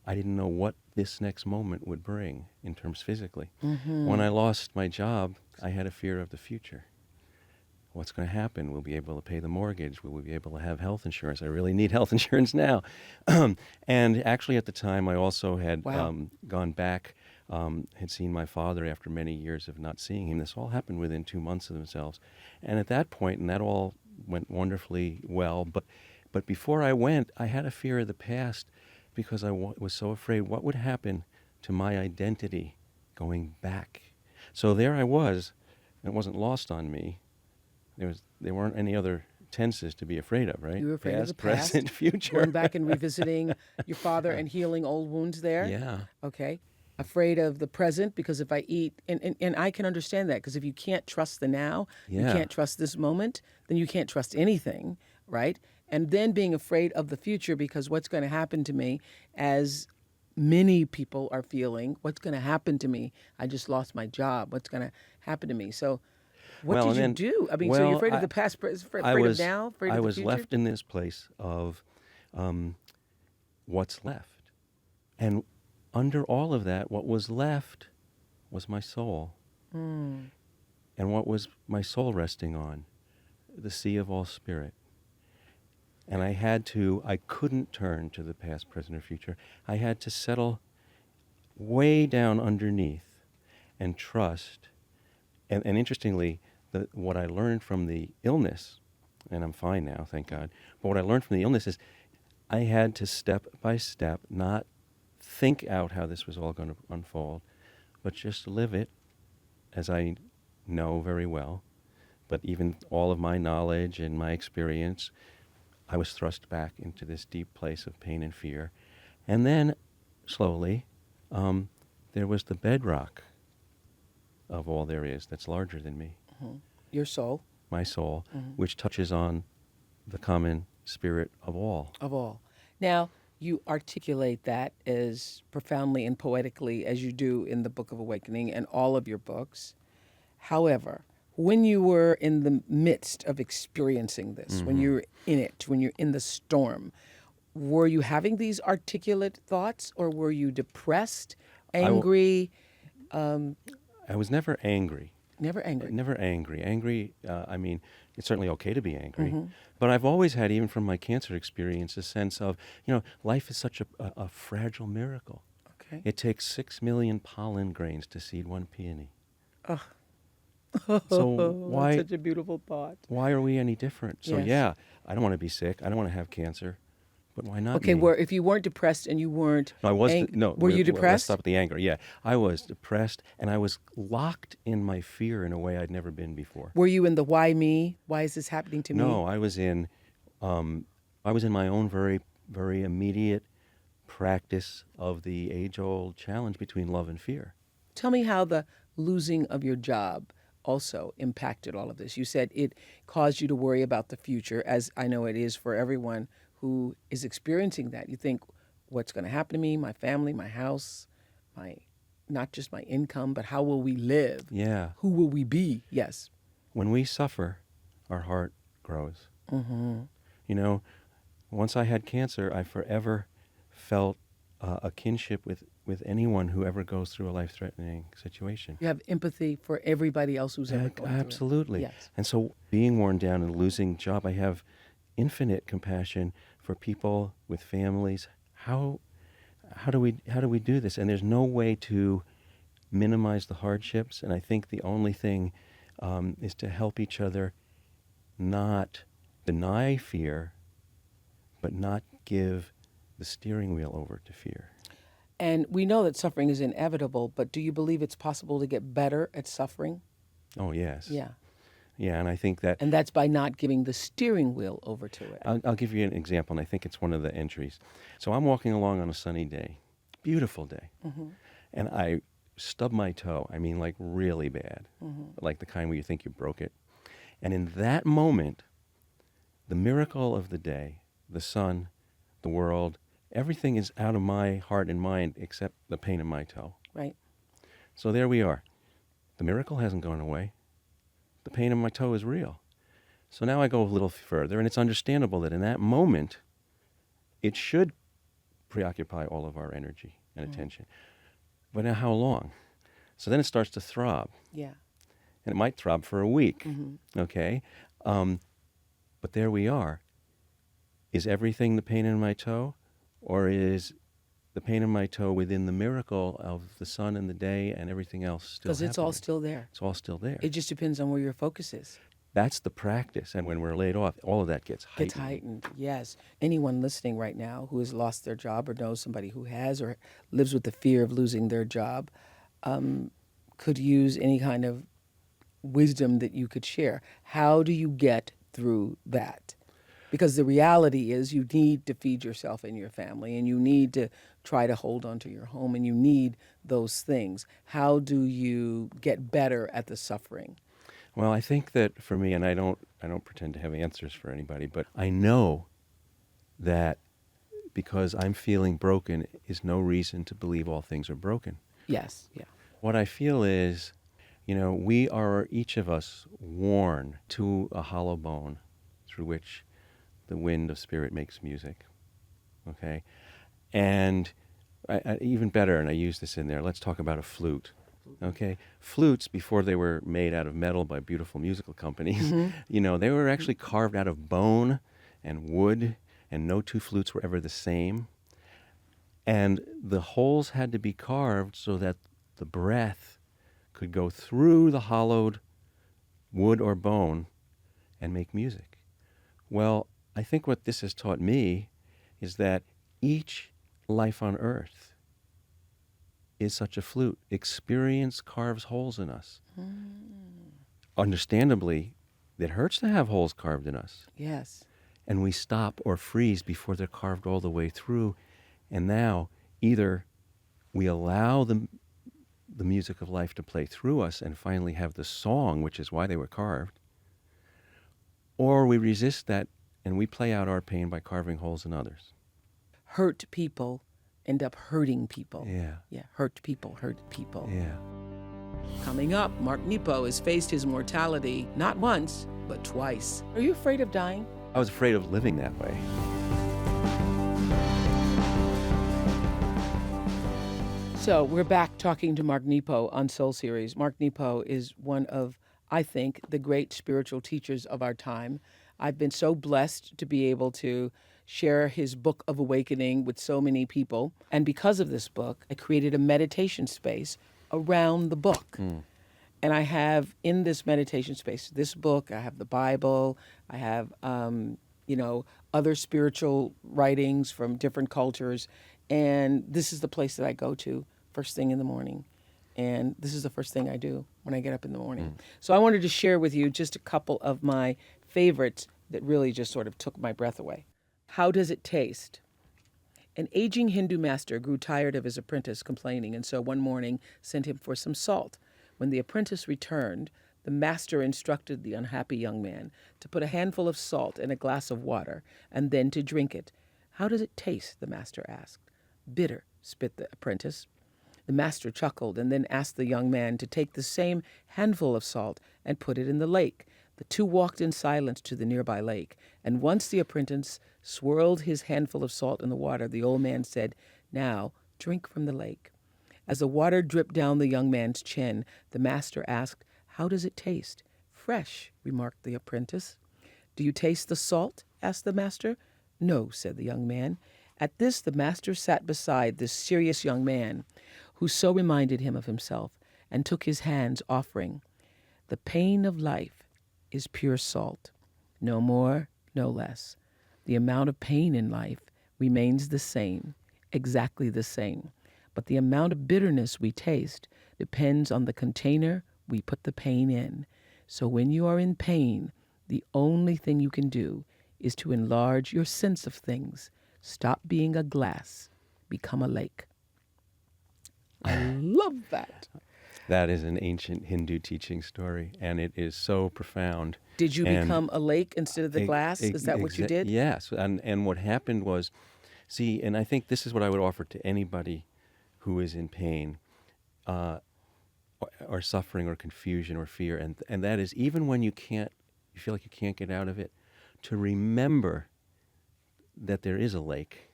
I didn't know what this next moment would bring in terms physically. When I lost my job, I had a fear of the future. What's going to happen? We'll be able to pay the mortgage. Will we be able to have health insurance? I really need health insurance now. And actually at the time, I also had gone back, had seen my father after many years of not seeing him. This all happened within 2 months of themselves. And at that point, and that all went wonderfully well, but before I went, I had a fear of the past because I was so afraid what would happen to my identity going back. So there I was, and it wasn't lost on me. There weren't any other tenses to be afraid of, right? You were afraid of the past, present, future. Going back and revisiting your father and healing old wounds there. Yeah. Okay. Afraid of the present because if I eat, and I can understand that because if you can't trust the now, you can't trust this moment, then you can't trust anything, right? And then being afraid of the future because what's going to happen to me, as many people are feeling, what's going to happen to me? I just lost my job. What's going to happen to me? So what did you do? I mean, so you're afraid of the past, afraid of now, afraid of the future? I was left in this place of what's left. And under all of that, what was left was my soul. Mm. And what was my soul resting on? The sea of all spirit. And I couldn't turn to the past, present, or future. I had to settle way down underneath and trust. And interestingly, what I learned from the illness, and I'm fine now, thank God, but what I learned from the illness is I had to step by step not think out how this was all going to unfold, but just live it as I know very well. But even all of my knowledge and my experience, I was thrust back into this deep place of pain and fear. And then, slowly, there was the bedrock of all there is that's larger than me. Mm-hmm. Your soul. My soul, Mm-hmm. which touches on the common spirit of all. Of all. Now, you articulate that as profoundly and poetically as you do in the Book of Awakening and all of your books. However, when you were in the midst of experiencing this, when you're in it, when you're in the storm, were you having these articulate thoughts, or were you depressed, angry? I was never angry. Never angry. Never angry. Angry, I mean, it's certainly okay to be angry. But I've always had, even from my cancer experience, a sense of, life is such a fragile miracle. Okay. It takes 6 million pollen grains to seed one peony. Ugh. So why? That's such a beautiful thought. Why are we any different? So Yes. yeah, I don't want to be sick. I don't want to have cancer. But why not? Okay, me? if you weren't depressed and you weren't, No, I was. Were you Let's depressed? stop the anger. Yeah, I was depressed, and I was locked in my fear in a way I'd never been before. Were you in the why me? Why is this happening to me? No, I was in my own very, very immediate practice of the age-old challenge between love and fear. Tell me how the losing of your job also impacted all of this. You said it caused you to worry about the future, as I know it is for everyone who is experiencing that. You think, what's going to happen to me, my family, my house, not just my income, but how will we live? Yeah. Who will we be? Yes. When we suffer, our heart grows. Mm-hmm. Once I had cancer, I forever felt a kinship with anyone who ever goes through a life-threatening situation. You have empathy for everybody else who's ever going Absolutely. through it. Yes. And so being worn down and losing job, I have infinite compassion for people with families. How do we do this? And there's no way to minimize the hardships. And I think the only thing is to help each other not deny fear, but not give the steering wheel over to fear. And we know that suffering is inevitable, but do you believe it's possible to get better at suffering? Oh, yes. Yeah. Yeah, and I think that... And that's by not giving the steering wheel over to it. I'll give you an example, and I think it's one of the entries. So I'm walking along on a sunny day, beautiful day, and I stub my toe. I mean, like really bad, like the kind where you think you broke it. And in that moment, the miracle of the day, the sun, the world, everything is out of my heart and mind except the pain in my toe. Right. So there we are. The miracle hasn't gone away. The pain in my toe is real. So now I go a little further, and it's understandable that in that moment, it should preoccupy all of our energy and attention. But now how long? So then it starts to throb. Yeah. And it might throb for a week, okay? But there we are. Is everything the pain in my toe? Or is the pain in my toe within the miracle of the sun and the day and everything else still Because it's all happening? still there. It's all still there. It just depends on where your focus is. That's the practice. And when we're laid off, all of that gets heightened. Gets heightened, yes. Anyone listening right now who has lost their job or knows somebody who has or lives with the fear of losing their job could use any kind of wisdom that you could share. How do you get through that? Because the reality is you need to feed yourself and your family, and you need to try to hold on to your home, and you need those things. How do you get better at the suffering? Well, I think that for me, and I don't pretend to have answers for anybody, but I know that because I'm feeling broken is no reason to believe all things are broken. Yes, yeah. What I feel is, we are, each of us, worn to a hollow bone through which the wind of spirit makes music, okay? And even better, and I use this in there, let's talk about a flute. Okay, flutes, before they were made out of metal by beautiful musical companies, you know, they were actually carved out of bone and wood, and no two flutes were ever the same. And the holes had to be carved so that the breath could go through the hollowed wood or bone and make music. Well, I think what this has taught me is that each life on earth is such a flute. Experience carves holes in us. Understandably, it hurts to have holes carved in us. Yes. And we stop or freeze before they're carved all the way through. And now either we allow the music of life to play through us and finally have the song, which is why they were carved, or we resist that and we play out our pain by carving holes in others. Hurt people end up hurting people. Yeah. Yeah, hurt people hurt people. Yeah. Coming up, Mark Nepo has faced his mortality not once, but twice. Are you afraid of dying? I was afraid of living that way. So we're back talking to Mark Nepo on Soul Series. Mark Nepo is one of, I think, the great spiritual teachers of our time. I've been so blessed to be able to share his book of awakening with so many people. And because of this book, I created a meditation space around the book. And I have in this meditation space, this book, I have the Bible, I have, other spiritual writings from different cultures. And this is the place that I go to first thing in the morning. And this is the first thing I do when I get up in the morning. So I wanted to share with you just a couple of my favorites that really just sort of took my breath away. How does it taste? An aging Hindu master grew tired of his apprentice complaining, and so one morning sent him for some salt. When the apprentice returned, the master instructed the unhappy young man to put a handful of salt in a glass of water and then to drink it. How does it taste? The master asked. Bitter, spit the apprentice. The master chuckled and then asked the young man to take the same handful of salt and put it in the lake. The two walked in silence to the nearby lake, and once the apprentice swirled his handful of salt in the water, the old man said, "Now, drink from the lake." As the water dripped down the young man's chin, the master asked, "How does it taste?" "Fresh," remarked the apprentice. "Do you taste the salt?" asked the master. "No," said the young man. At this, the master sat beside this serious young man, who so reminded him of himself, and took his hands, offering, "The pain of life is pure salt, no more, no less. The amount of pain in life remains the same, exactly the same. But the amount of bitterness we taste depends on the container we put the pain in. So when you are in pain, the only thing you can do is to enlarge your sense of things. Stop being a glass, become a lake." I love that. That is an ancient Hindu teaching story, and it is so profound. Did you become a lake instead of the glass? Is that what you did? Yes, and what happened was, see, and I think this is what I would offer to anybody who is in pain, or suffering, or confusion, or fear, and that is, even when you feel like you can't get out of it, to remember that there is a lake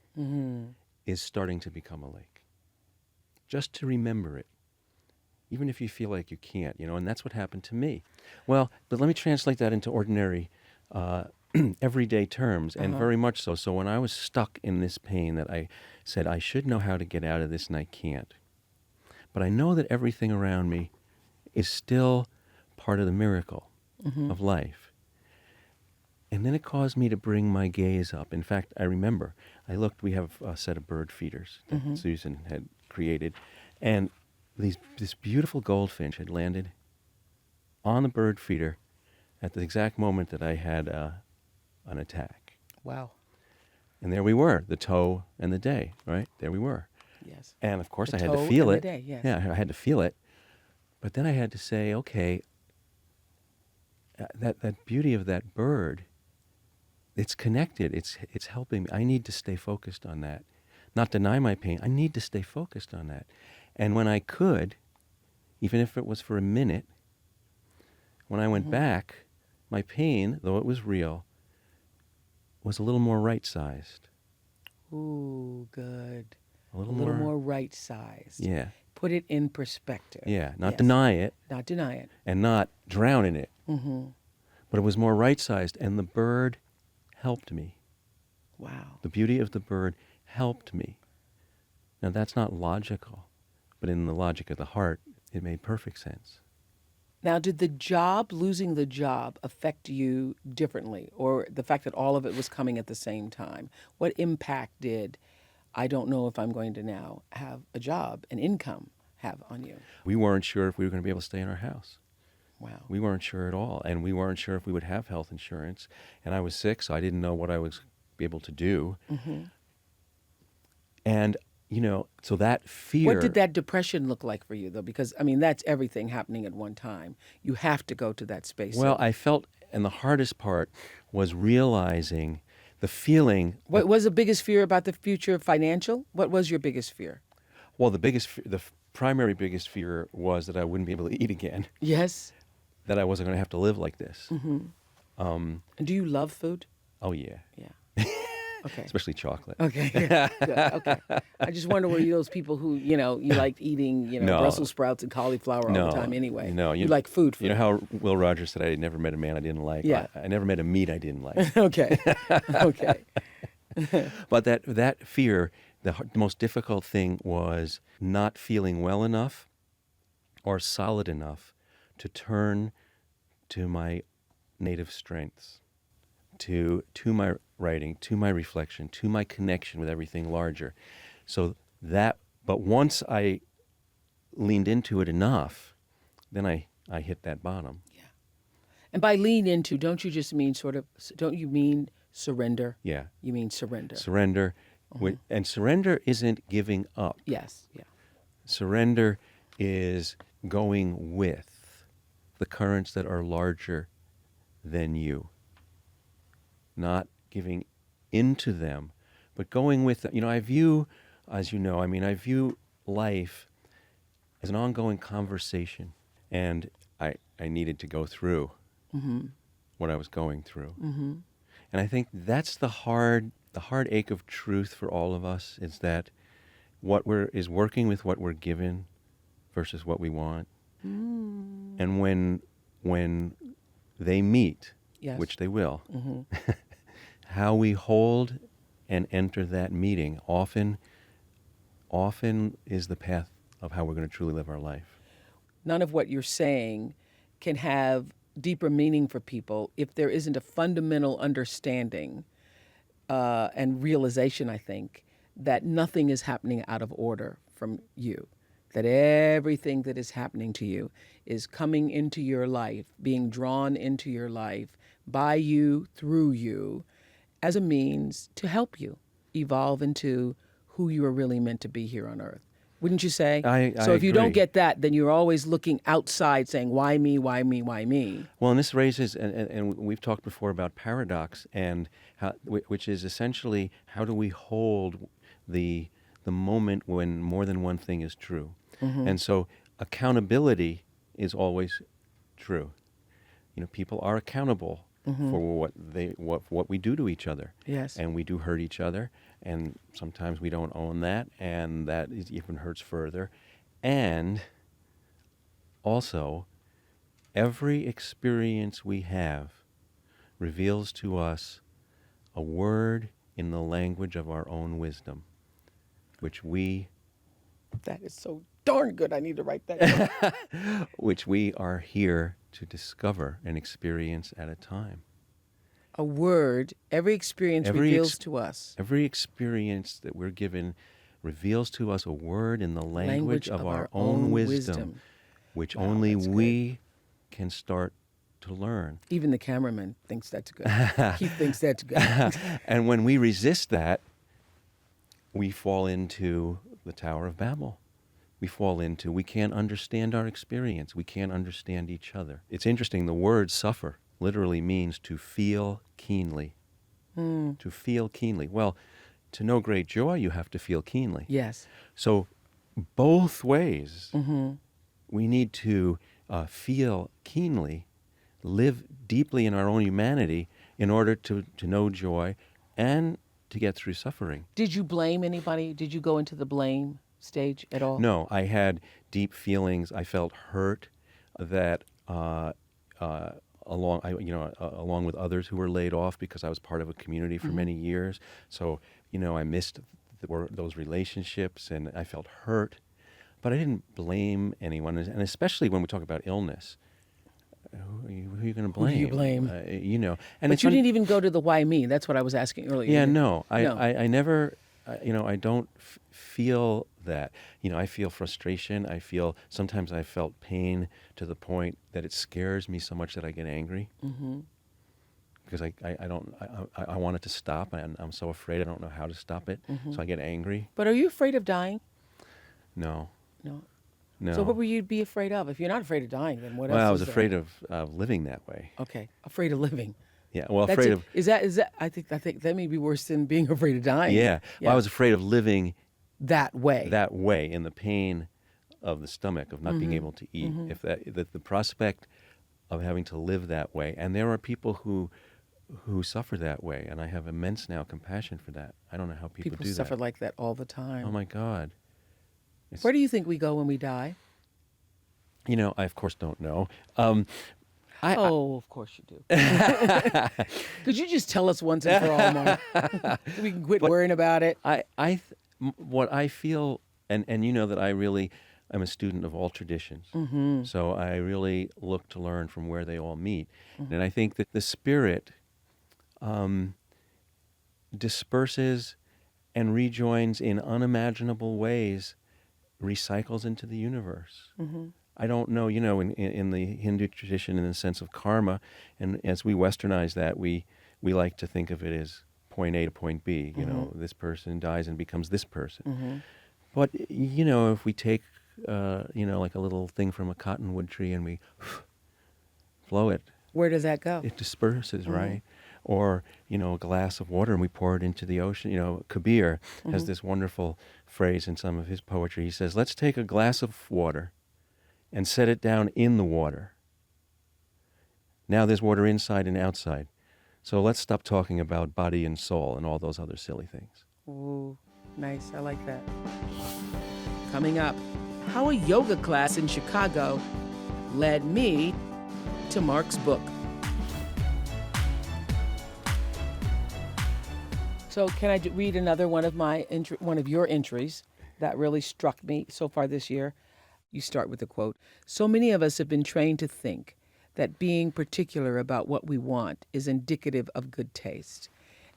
is starting to become a lake. Just to remember it, even if you feel like you can't, and that's what happened to me. Well, but let me translate that into ordinary, everyday terms, and very much so. So when I was stuck in this pain that I said, I should know how to get out of this, and I can't. But I know that everything around me is still part of the miracle of life. And then it caused me to bring my gaze up. In fact, I remember, we have a set of bird feeders that Susan had created, and this beautiful goldfinch had landed on the bird feeder at the exact moment that I had an attack. Wow. And there we were, the toe and the day, right? There we were. Yes. And of course The I had to toe feel and it. the day, yes. Yeah, I had to feel it. But then I had to say, okay, that beauty of that bird, it's connected. It's helping me. I need to stay focused on that. Not deny my pain. I need to stay focused on that. And when I could, even if it was for a minute, when I went back, my pain, though it was real, was a little more right-sized. Ooh, good. A little more right-sized. Yeah. Put it in perspective. Yeah, not Yes. deny it. Not deny it. And not drown in it. Mm-hmm. But it was more right-sized, and the bird helped me. Wow. The beauty of the bird helped me. Now, that's not logical, but in the logic of the heart, it made perfect sense. Now, did losing the job affect you differently, or the fact that all of it was coming at the same time? What impact did I don't know if I'm going to now have a job, an income, have on you? We weren't sure if we were going to be able to stay in our house. Wow. We weren't sure at all, and we weren't sure if we would have health insurance. And I was sick, so I didn't know what I was able to do. Mm-hmm. And, so that fear... What did that depression look like for you, though? Because, I mean, that's everything happening at one time. You have to go to that space. Well, I felt, and the hardest part was realizing the feeling... What was the biggest fear about the future financial? What was your biggest fear? Well, the primary biggest fear was that I wouldn't be able to eat again. Yes. That I wasn't going to have to live like this. Mm-hmm. And do you love food? Oh, yeah. Yeah. Okay. Especially chocolate. Okay. Good. Okay. I just wonder, were you those people who, you liked eating, No. Brussels sprouts and cauliflower all the time anyway? No. You like food. You know how Will Rogers said I never met a man I didn't like? Yeah. I never met a meat I didn't like. Okay. Okay. But that fear, the most difficult thing was not feeling well enough or solid enough to turn to my native strengths, to my writing, to my reflection, to my connection with everything larger. But once I leaned into it enough, then I hit that bottom. Yeah. And by lean into, don't you mean surrender? Yeah. You mean surrender. Surrender. Mm-hmm. And surrender isn't giving up. Yes. Yeah. Surrender is going with the currents that are larger than you. Not giving into them, but going with them. I view life as an ongoing conversation, and I needed to go through what I was going through. Mm-hmm. And I think that's the heartache of truth for all of us, is that is working with what we're given versus what we want. Mm. And when they meet, yes. which they will, mm-hmm. how we hold and enter that meeting often is the path of how we're going to truly live our life. None of what you're saying can have deeper meaning for people if there isn't a fundamental understanding and realization, I think, that nothing is happening out of order from you, that everything that is happening to you is coming into your life, being drawn into your life by you, through you, as a means to help you evolve into who you are really meant to be here on earth. Wouldn't you say? So if you don't get that, then you're always looking outside saying, why me, why me, why me? Well, and this raises, and we've talked before about paradox, and which is essentially how do we hold the moment when more than one thing is true. Mm-hmm. And so accountability is always true. People are accountable mm-hmm. for what we do to each other. Yes. And we do hurt each other, and sometimes we don't own that, and that even hurts further. And also, every experience we have reveals to us a word in the language of our own wisdom, which we... That is so darn good. I need to write that down. Which we are here to discover and experience at a time. A word, every experience reveals to us. Every experience that we're given reveals to us a word in the language of our own wisdom, which only we can start to learn. Even the cameraman thinks that's good. He thinks that's good. And when we resist that, we fall into the Tower of Babel. We can't understand our experience. We can't understand each other. It's interesting, the word suffer literally means to feel keenly. To feel keenly. Well, to know great joy, you have to feel keenly. Yes. So both ways, mm-hmm. we need to feel keenly, live deeply in our own humanity in order to know joy, and to get through suffering. Did you blame anybody? Did you go into the blame stage at all? No, I had deep feelings. I felt hurt that along with others who were laid off, because I was part of a community for many years. So, I missed those relationships, and I felt hurt. But I didn't blame anyone, and especially when we talk about illness. Who are you going to blame? Who do you blame? And but you didn't even go to the why me. That's what I was asking earlier. Yeah, no. I never, I don't feel that. I feel frustration. Sometimes I felt pain to the point that it scares me so much that I get angry. Mm-hmm. Because I want it to stop, and I'm so afraid I don't know how to stop it, so I get angry. But are you afraid of dying? No. No. So what would you be afraid of? If you're not afraid of dying, then what else? Well, I was is afraid of living that way. Okay, afraid of living. Yeah, well, That's afraid it. of... Is that? I think that may be worse than being afraid of dying. Yeah. Well, I was afraid of living that way. That way, in the pain of the stomach, of not being able to eat. If the prospect of having to live that way, and there are people who suffer that way, and I have immense now compassion for that. I don't know how people do that. People suffer like that all the time. Oh my God. Where do you think we go when we die? I of course don't know. Of course you do. Could you just tell us once and for all, Mark? So we can quit worrying about it. What I feel, and that I'm a student of all traditions. Mm-hmm. So I really look to learn from where they all meet. Mm-hmm. And I think that the spirit disperses and rejoins in unimaginable ways, recycles into the universe. Mm-hmm. I don't know, in the Hindu tradition, in the sense of karma, and as we westernize that, we like to think of it as point A to point B. This person dies and becomes this person. Mm-hmm. But, if we take, like a little thing from a cottonwood tree and we flow it. Where does that go? It disperses, right? Or, a glass of water and we pour it into the ocean. Kabir has this wonderful phrase in some of his poetry. He says, let's take a glass of water and set it down in the water. Now there's water inside and outside. So let's stop talking about body and soul and all those other silly things. Ooh, nice. I like that. Coming up, how a yoga class in Chicago led me to Mark's book. So can I read another one of your entries that really struck me so far this year? You start with the quote. So many of us have been trained to think that being particular about what we want is indicative of good taste,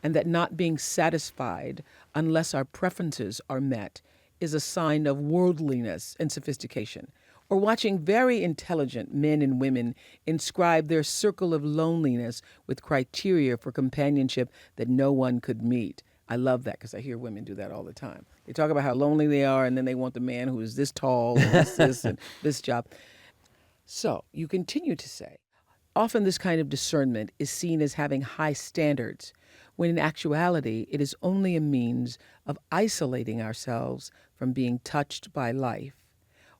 and that not being satisfied unless our preferences are met is a sign of worldliness and sophistication. Or watching very intelligent men and women inscribe their circle of loneliness with criteria for companionship that no one could meet. I love that because I hear women do that all the time. They talk about how lonely they are, and then they want the man who is this tall and this and this job. So you continue to say, often this kind of discernment is seen as having high standards, when in actuality it is only a means of isolating ourselves from being touched by life,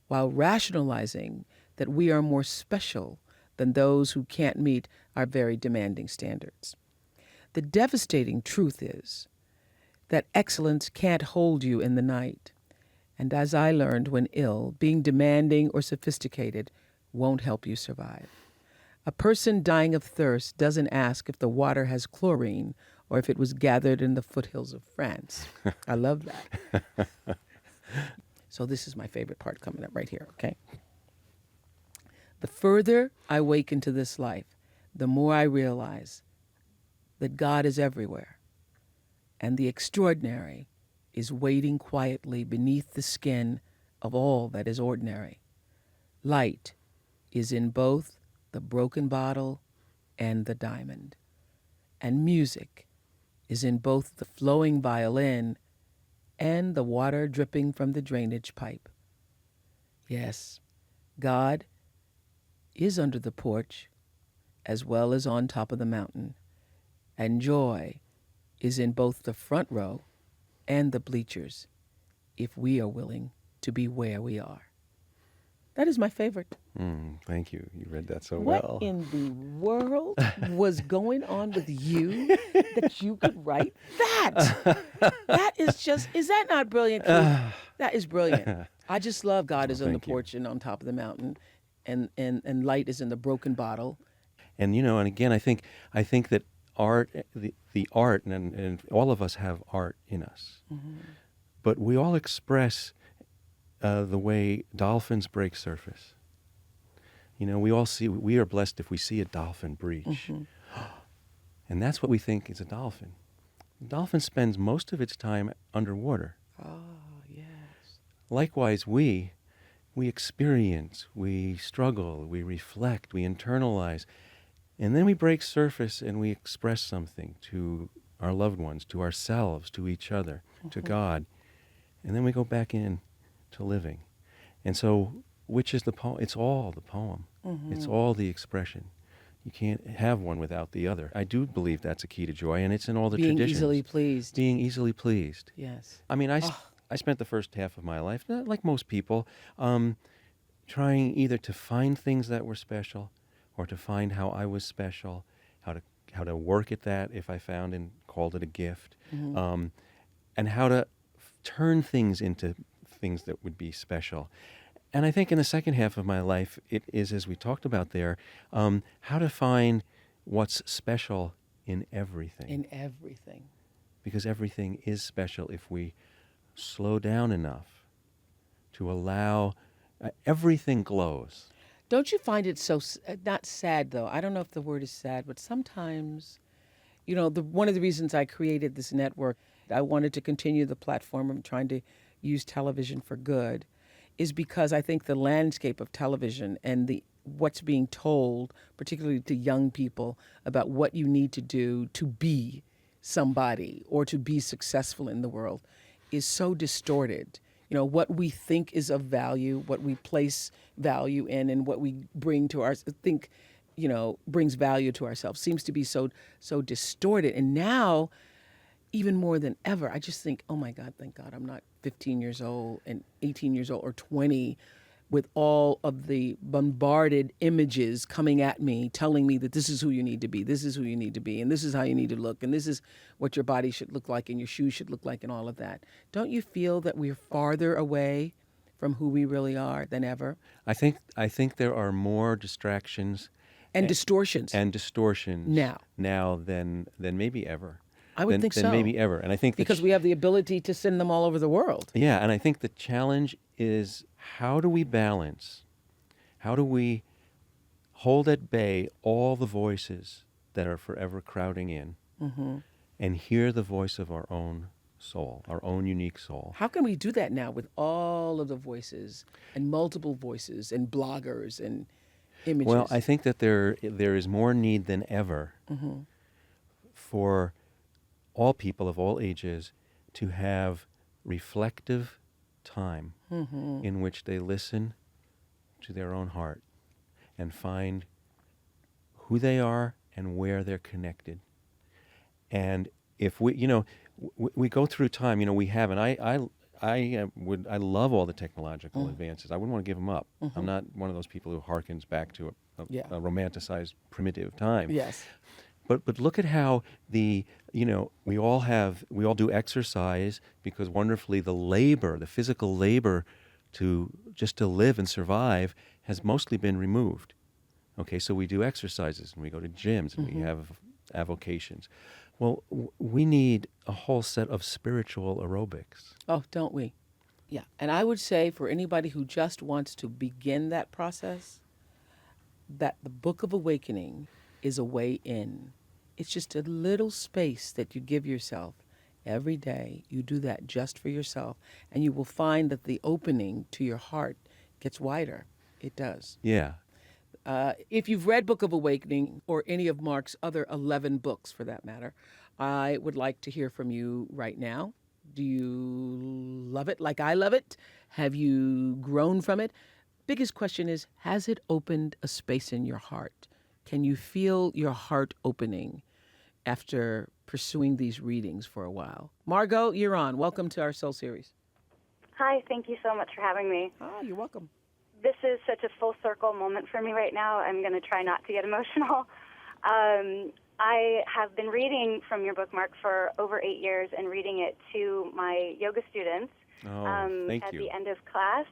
while rationalizing that we are more special than those who can't meet our very demanding standards. The devastating truth is that excellence can't hold you in the night. And as I learned when ill, being demanding or sophisticated won't help you survive. A person dying of thirst doesn't ask if the water has chlorine or if it was gathered in the foothills of France. I love that. So this is my favorite part coming up right here, okay? The further I wake into this life, the more I realize that God is everywhere, and the extraordinary is waiting quietly beneath the skin of all that is ordinary. Light is in both the broken bottle and the diamond, and music is in both the flowing violin and the water dripping from the drainage pipe. Yes, God is under the porch as well as on top of the mountain, and joy is in both the front row and the bleachers if we are willing to be where we are. That is my favorite. Thank you. You read that so What well. in the world was going on with you that you could write that? That is just, is that not brilliant, Keith? That is brilliant. I just love God is on the porch and on top of the mountain, and light is in the broken bottle. And, and again, I think that art, the art, and all of us have art in us. Mm-hmm. But we all express the way dolphins break surface. We are blessed if we see a dolphin breach. Mm-hmm. And that's what we think is a dolphin. The dolphin spends most of its time underwater. Oh, yes. Likewise, we experience, we struggle, we reflect, we internalize, and then we break surface and we express something to our loved ones, to ourselves, to each other, to God. And then we go back in to living. And so, which is the poem? It's all the poem. Mm-hmm. It's all the expression. You can't have one without the other. I do believe that's a key to joy, and it's in all the traditions. Being easily pleased. Being easily pleased. Yes. I mean, I spent the first half of my life, like most people, trying either to find things that were special, or to find how I was special, how to work at that if I found and called it a gift, mm-hmm. And how to turn things into things that would be special. And I think in the second half of my life, it is, as we talked about there, how to find what's special in everything. In everything. Because everything is special if we slow down enough to allow everything glows. Don't you find it so, not sad though, I don't know if the word is sad, but sometimes, one of the reasons I created this network, I wanted to continue the platform of trying to use television for good, is because I think the landscape of television and what's being told, particularly to young people, about what you need to do to be somebody or to be successful in the world is so distorted. What we think is of value, what we place value in, and what we bring to brings value to ourselves seems to be so distorted. And now, even more than ever, I just think, oh my God, thank God I'm not 15 years old and 18 years old or 20 with all of the bombarded images coming at me, telling me that this is who you need to be, this is who you need to be, and this is how you need to look, and this is what your body should look like, and your shoes should look like, and all of that. Don't you feel that we're farther away from who we really are than ever? I think there are more distractions and distortions now than maybe ever. I would think so. Than maybe ever. And I think because we have the ability to send them all over the world. Yeah, and I think the challenge is, how do we balance? How do we hold at bay all the voices that are forever crowding in, mm-hmm. and hear the voice of our own soul, our own unique soul? How can we do that now with all of the voices and multiple voices and bloggers and images? Well, I think that there is more need than ever, mm-hmm. for all people of all ages to have reflective time, mm-hmm. in which they listen to their own heart and find who they are and where they're connected. And if we go through time, we have, and I love all the technological advances. I wouldn't want to give them up. Mm-hmm. I'm not one of those people who harkens back to a romanticized primitive time. Yes. But look at how we all do exercise, because wonderfully the physical labor to live and survive has mostly been removed. Okay, so we do exercises and we go to gyms and mm-hmm. we have avocations. Well, we need a whole set of spiritual aerobics. Oh, don't we? Yeah, and I would say for anybody who just wants to begin that process, that the Book of Awakening is a way in. It's just a little space that you give yourself every day. You do that just for yourself, and you will find that the opening to your heart gets wider. It does. Yeah. If you've read Book of Awakening or any of Mark's other 11 books, for that matter, I would like to hear from you right now. Do you love it like I love it? Have you grown from it? Biggest question is, has it opened a space in your heart? Can you feel your heart opening after pursuing these readings for a while? Margot, you're on. Welcome to our Soul Series. Hi, thank you so much for having me. Oh, you're welcome. this is such a full circle moment for me right now. I'm going to try not to get emotional. I have been reading from your book, Mark, for over 8 years and reading it to my yoga students Thank at you. the end of class.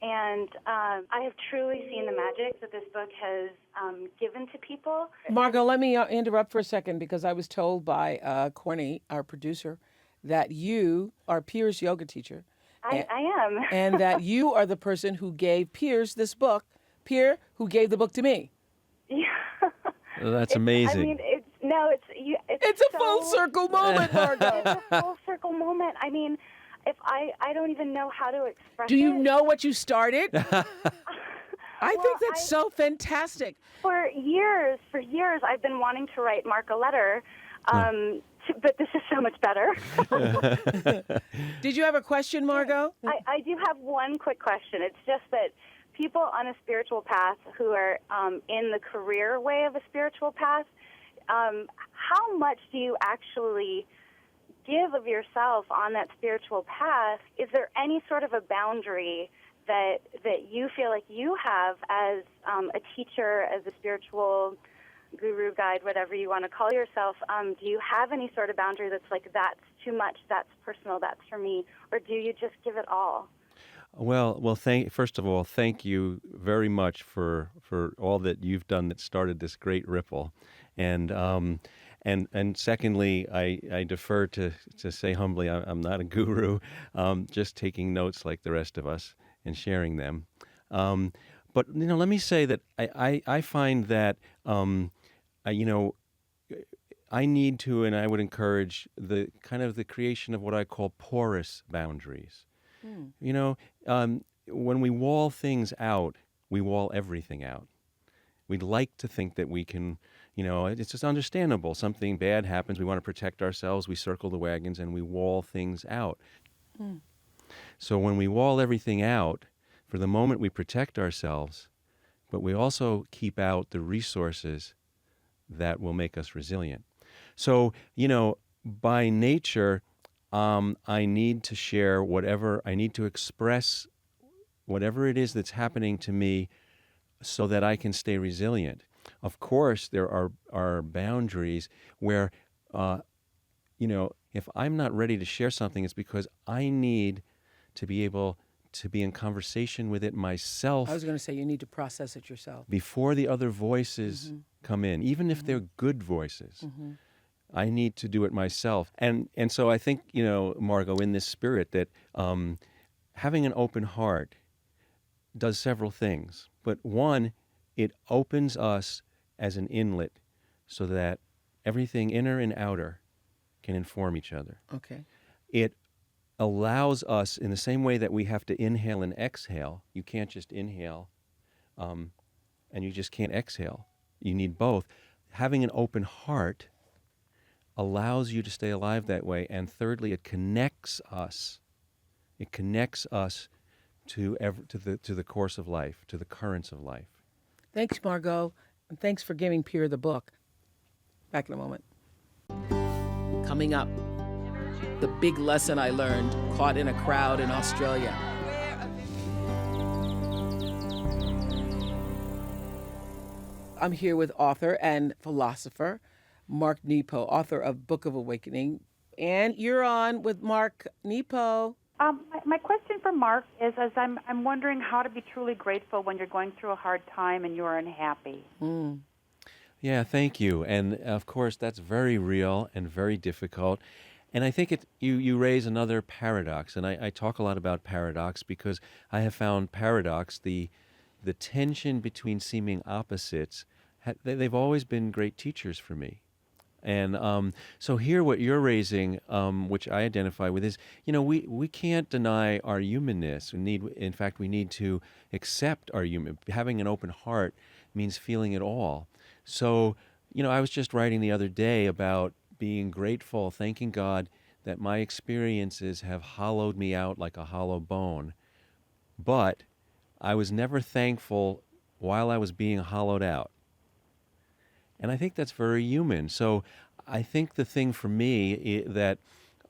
And I have truly seen the magic that this book has given to people. Margot, let me interrupt for a second because I was told by Corny, our producer, that you are Pierre's yoga teacher. I am. And that you are the person who gave Pierre this book, Pierre, who gave the book to me. Yeah. Well, that's amazing. I mean, it's a full circle moment, Margot. It's a full circle moment. I mean, if I don't even know how to express it. Do you know what you started? I think that's so fantastic. For years, I've been wanting to write Mark a letter, but this is so much better. Did you have a question, Margot? I do have one quick question. It's just that people on a spiritual path who are in the career way of a spiritual path, how much do you actually give of yourself on that spiritual path? Is there any sort of a boundary that you feel like you have as a teacher, as a spiritual guru, guide, whatever you want to call yourself? Do you have any sort of boundary that's like, that's too much, that's personal, that's for me? Or do you just give it all? Well, first of all, thank you very much for all that you've done that started this great ripple. And secondly, I defer to say humbly, I'm not a guru, just taking notes like the rest of us and sharing them. But let me say that I find that I need to, and I would encourage the kind of the creation of what I call porous boundaries. When we wall things out, we wall everything out. We'd like to think that we can, it's just understandable. Something bad happens, we want to protect ourselves, we circle the wagons and we wall things out. So when we wall everything out, for the moment we protect ourselves, but we also keep out the resources that will make us resilient. So, by nature, I need to share I need to express whatever it is that's happening to me so that I can stay resilient. Of course, there are boundaries where, if I'm not ready to share something, it's because I need to be able to be in conversation with it myself. I was going to say, you need to process it yourself. Before the other voices come in, even if they're good voices. I need to do it myself. And so I think, Margot, in this spirit that having an open heart does several things. But one, it opens us as an inlet so that everything inner and outer can inform each other. Okay. It allows us, in the same way that we have to inhale and exhale, you can't just inhale and you just can't exhale. You need both. Having an open heart allows you to stay alive that way. And thirdly, it connects us. It connects us to the course of life, to the currents of life. Thanks, Margot. And thanks for giving Pierre the book. Back in a moment. Coming up, the big lesson I learned caught in a crowd in Australia. I'm here with author and philosopher Mark Nepo, author of Book of Awakening. And you're on with Mark Nepo. My question for Mark is, I'm wondering how to be truly grateful when you're going through a hard time and you're unhappy. Yeah, thank you. And of course, that's very real and very difficult. And I think you raise another paradox. And I talk a lot about paradox because I have found paradox, the tension between seeming opposites, they've always been great teachers for me. And so here what you're raising, which I identify with, is, we can't deny our humanness. We need to accept our human. Having an open heart means feeling it all. So, I was just writing the other day about being grateful, thanking God that my experiences have hollowed me out like a hollow bone. But I was never thankful while I was being hollowed out. And I think that's very human. So I think the thing for me that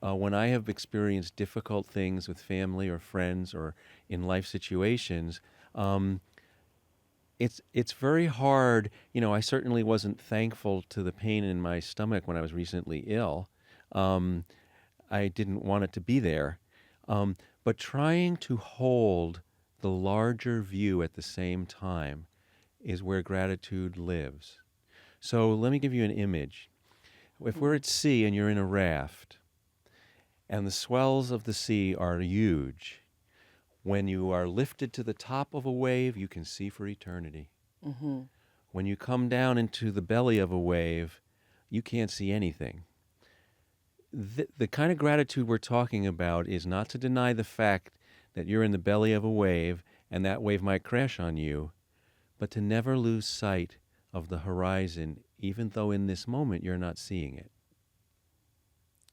when I have experienced difficult things with family or friends or in life situations, it's very hard. I certainly wasn't thankful to the pain in my stomach when I was recently ill. I didn't want it to be there. But trying to hold the larger view at the same time is where gratitude lives. So let me give you an image. If we're at sea and you're in a raft, and the swells of the sea are huge, when you are lifted to the top of a wave, you can see for eternity. Mm-hmm. When you come down into the belly of a wave, you can't see anything. The kind of gratitude we're talking about is not to deny the fact that you're in the belly of a wave and that wave might crash on you, but to never lose sight of the horizon, even though in this moment you're not seeing it.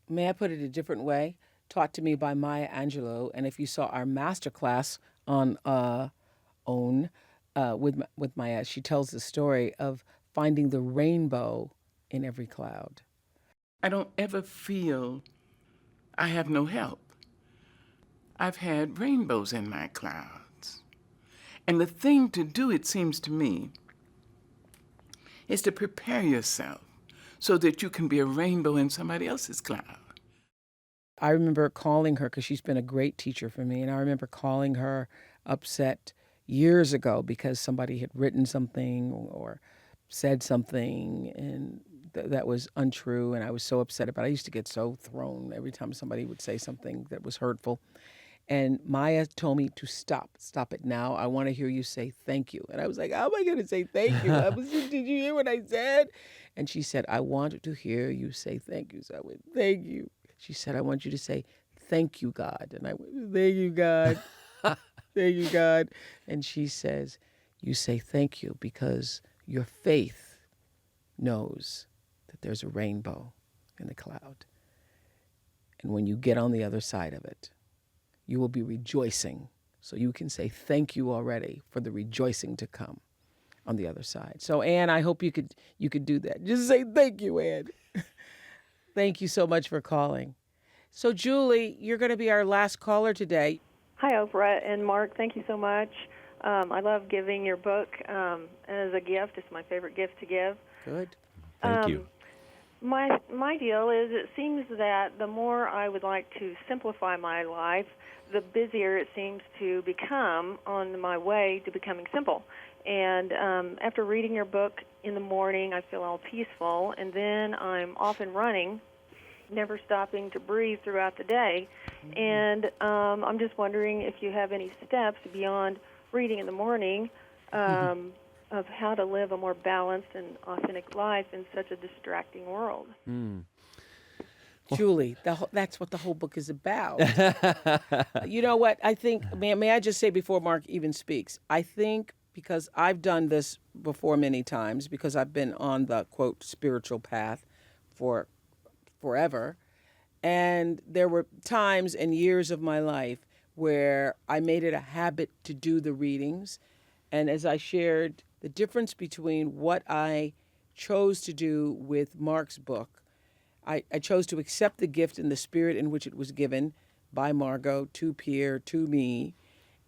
May I put it a different way? Taught to me by Maya Angelou, and if you saw our master class on OWN with Maya, she tells the story of finding the rainbow in every cloud. I don't ever feel I have no help. I've had rainbows in my clouds. And the thing to do, it seems to me, is to prepare yourself so that you can be a rainbow in somebody else's cloud. I remember calling her because she's been a great teacher for me, and I remember calling her upset years ago because somebody had written something or said something and that was untrue, and I was so upset about it. I used to get so thrown every time somebody would say something that was hurtful. And Maya told me to stop it now. I want to hear you say thank you. And I was like, how am I going to say thank you? Did you hear what I said? And she said, I want to hear you say thank you. So I went, thank you. She said, I want you to say, thank you, God. And I went, thank you, God. Thank you, God. And she says, you say thank you because your faith knows that there's a rainbow in the cloud. And when you get on the other side of it, you will be rejoicing. So you can say thank you already for the rejoicing to come on the other side. So Ann, I hope you could do that. Just say thank you, Ann. Thank you so much for calling. So Julie, you're going to be our last caller today. Hi, Oprah and Mark. Thank you so much. I love giving your book as a gift. It's my favorite gift to give. Good. Thank you. My deal is it seems that the more I would like to simplify my life, the busier it seems to become on my way to becoming simple. And after reading your book in the morning, I feel all peaceful, and then I'm off and running, never stopping to breathe throughout the day. Mm-hmm. And I'm just wondering if you have any steps beyond reading in the morning of how to live a more balanced and authentic life in such a distracting world. Julie, that's what the whole book is about. You know what? I think, may I just say before Mark even speaks, I think because I've done this before many times, because I've been on the, quote, spiritual path for forever, and there were times and years of my life where I made it a habit to do the readings. And as I shared, the difference between what I chose to do with Mark's book, I chose to accept the gift in the spirit in which it was given by Margot to Pierre, to me,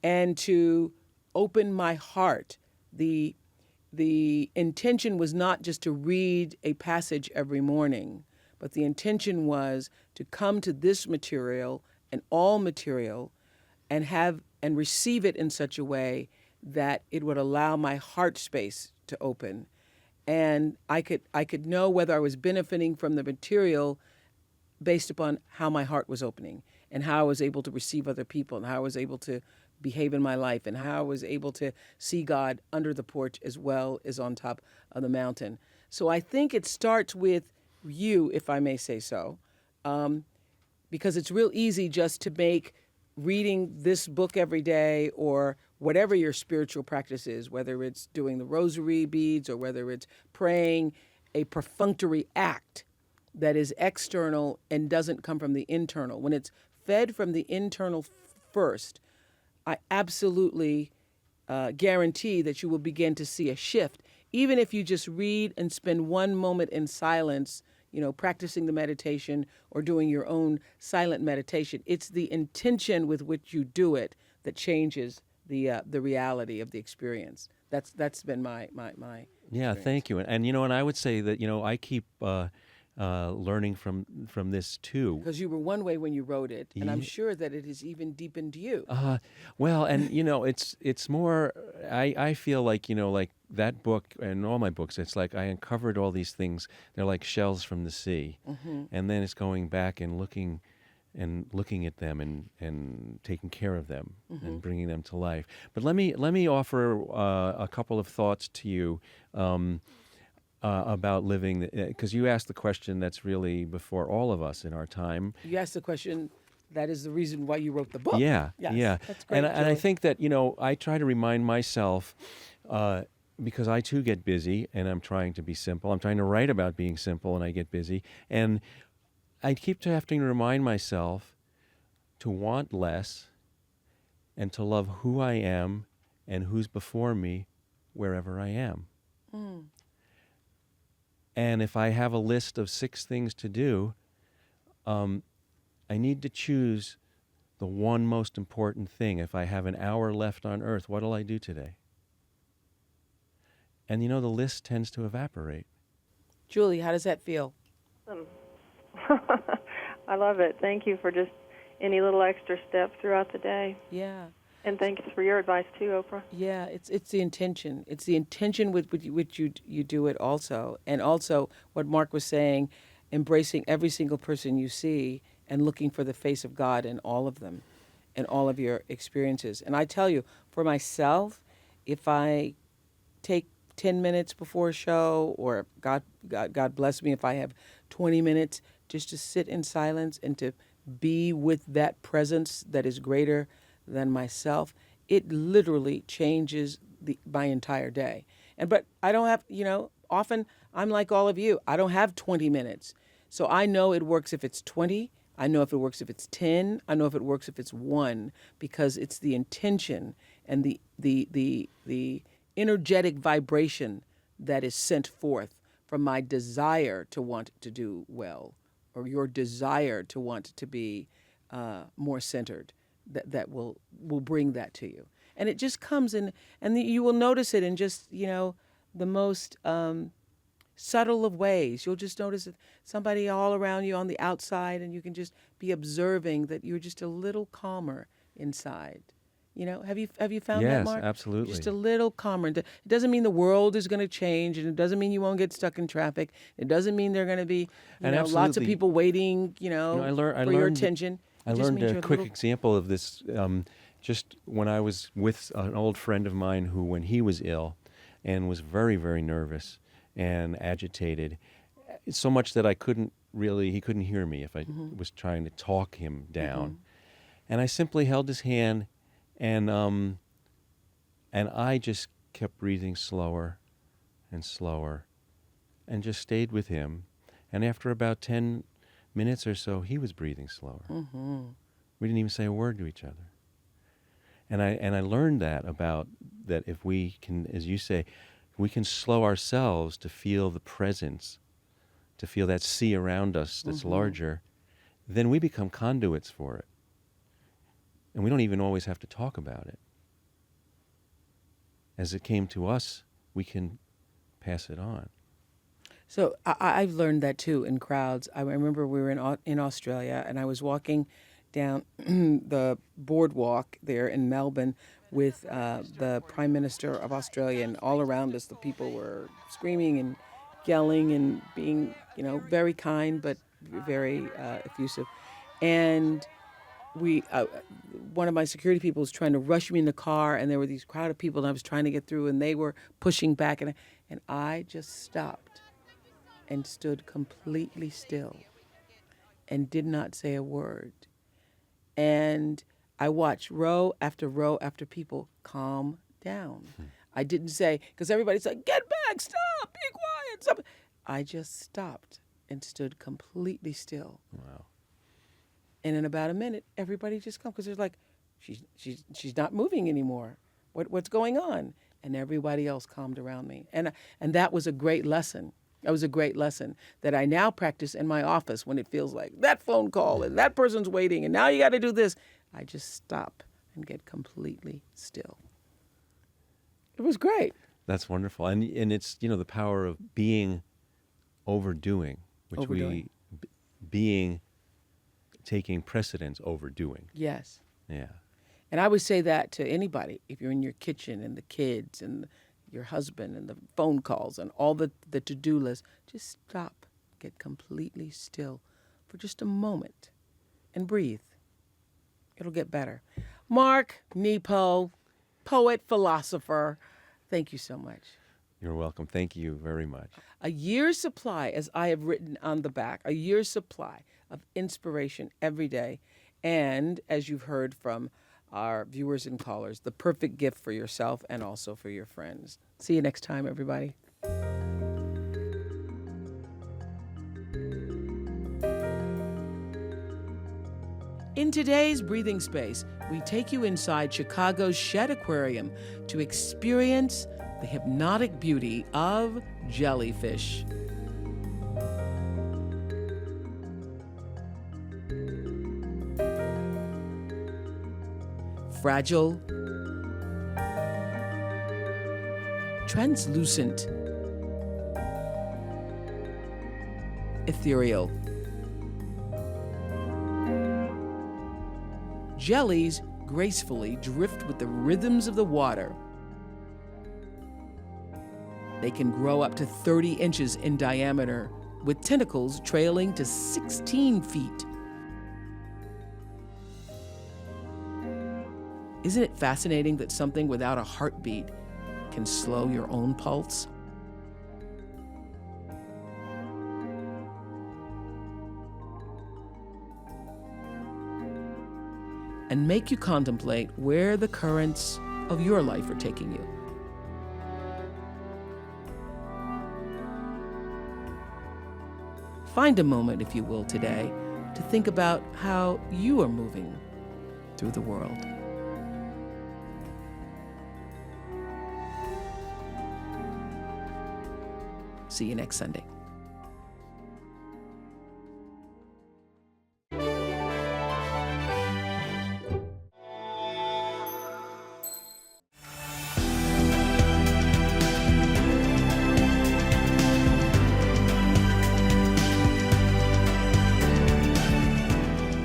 and to open my heart. The intention was not just to read a passage every morning, but the intention was to come to this material and all material and receive it in such a way that it would allow my heart space to open. And I could know whether I was benefiting from the material based upon how my heart was opening and how I was able to receive other people and how I was able to behave in my life and how I was able to see God under the porch as well as on top of the mountain. So I think it starts with you, if I may say so, because it's real easy just to make reading this book every day or whatever your spiritual practice is, whether it's doing the rosary beads or whether it's praying, a perfunctory act that is external and doesn't come from the internal. When it's fed from the internal first, I absolutely guarantee that you will begin to see a shift. Even if you just read and spend one moment in silence, practicing the meditation or doing your own silent meditation, it's the intention with which you do it that changes the reality of the experience. That's been my Yeah, thank you. And you know, and I would say that, you know, I keep learning from this too. Because you were one way when you wrote it, and I'm Ye- sure that it has even deepened you. Well, and you know, it's more. I feel like, you know, like that book and all my books. It's like I uncovered all these things. They're like shells from the sea, and then it's going back and looking at them and taking care of them and bringing them to life. But let me offer a couple of thoughts to you. About living, because you asked the question that's really before all of us in our time. You asked the question. That is the reason why you wrote the book. Yeah, yes, yeah. That's great, and I Julie. think that, you know, I try to remind myself, because I too get busy, and I'm trying to be simple. I'm trying to write about being simple, and I get busy, and I keep having to remind myself to want less, and to love who I am and who's before me, wherever I am. And if I have a list of 6 things to do, I need to choose the one most important thing. If I have an hour left on earth, what'll I do today? And you know, the list tends to evaporate. Julie, how does that feel? I love it. Thank you for just any little extra step throughout the day. Yeah. And thanks for your advice too, Oprah. Yeah, it's the intention. It's the intention with which you do it also. And also what Mark was saying, embracing every single person you see and looking for the face of God in all of them and all of your experiences. And I tell you, for myself, if I take 10 minutes before a show, or God bless me if I have 20 minutes just to sit in silence and to be with that presence that is greater than myself, it literally changes my entire day. But I don't have, you know, often I'm like all of you. I don't have 20 minutes. So I know it works if it's 20. I know if it works if it's 10. I know if it works if it's 1, because it's the intention and the energetic vibration that is sent forth from my desire to want to do well, or your desire to want to be more centered. That will bring that to you. And it just comes in, and you will notice it in just, you know, the most subtle of ways. You'll just notice that somebody all around you on the outside, and you can just be observing that you're just a little calmer inside. You know, have you found that, Mark? Yes, absolutely. Just a little calmer. It doesn't mean the world is going to change, and it doesn't mean you won't get stuck in traffic. It doesn't mean there are going to be, lots of absolutely. people waiting, for your attention. I learned a quick example of this just when I was with an old friend of mine who, when he was ill and was very, very nervous and agitated, so much that he couldn't hear me if I was trying to talk him down. And I simply held his hand, and I just kept breathing slower and slower and just stayed with him. And after about 10 minutes or so, he was breathing slower. We didn't even say a word to each other. And I learned that if we can, as you say, we can slow ourselves to feel the presence, to feel that sea around us that's larger, then we become conduits for it. And we don't even always have to talk about it. As it came to us, we can pass it on. So I've learned that too in crowds. I remember we were in Australia, and I was walking down the boardwalk there in Melbourne with the Prime Minister of Australia, and all around us the people were screaming and yelling and being, very kind but very effusive. And one of my security people was trying to rush me in the car, and there were these crowd of people, and I was trying to get through, and they were pushing back, and I just stopped and stood completely still and did not say a word. And I watched row after people calm down. I didn't say, because everybody's like, get back, stop, be quiet, stop. I just stopped and stood completely still. Wow. And in about a minute, everybody just come, because they're like, she's not moving anymore. What's going on? And everybody else calmed around me. And that was a great lesson. That was a great lesson that I now practice in my office when it feels like that phone call and that person's waiting and now you got to do this. I just stop and get completely still. It was great. That's wonderful. And it's, the power of being overdoing, which Overdoing. being taking precedence over doing. Yes. Yeah. And I would say that to anybody. If you're in your kitchen and the kids and your husband and the phone calls and all the to-do list, just stop. Get completely still for just a moment and breathe. It'll get better. Mark Nepo, poet, philosopher, thank you so much. You're welcome. Thank you very much. A year's supply, as I have written on the back, a year's supply of inspiration every day. And as you've heard from our viewers and callers, the perfect gift for yourself and also for your friends. See you next time, everybody. In today's Breathing Space, we take you inside Chicago's Shed Aquarium to experience the hypnotic beauty of jellyfish. Fragile, translucent, ethereal. Jellies gracefully drift with the rhythms of the water. They can grow up to 30 inches in diameter, with tentacles trailing to 16 feet. Isn't it fascinating that something without a heartbeat can slow your own pulse? And make you contemplate where the currents of your life are taking you. Find a moment, if you will, today to think about how you are moving through the world. See you next Sunday.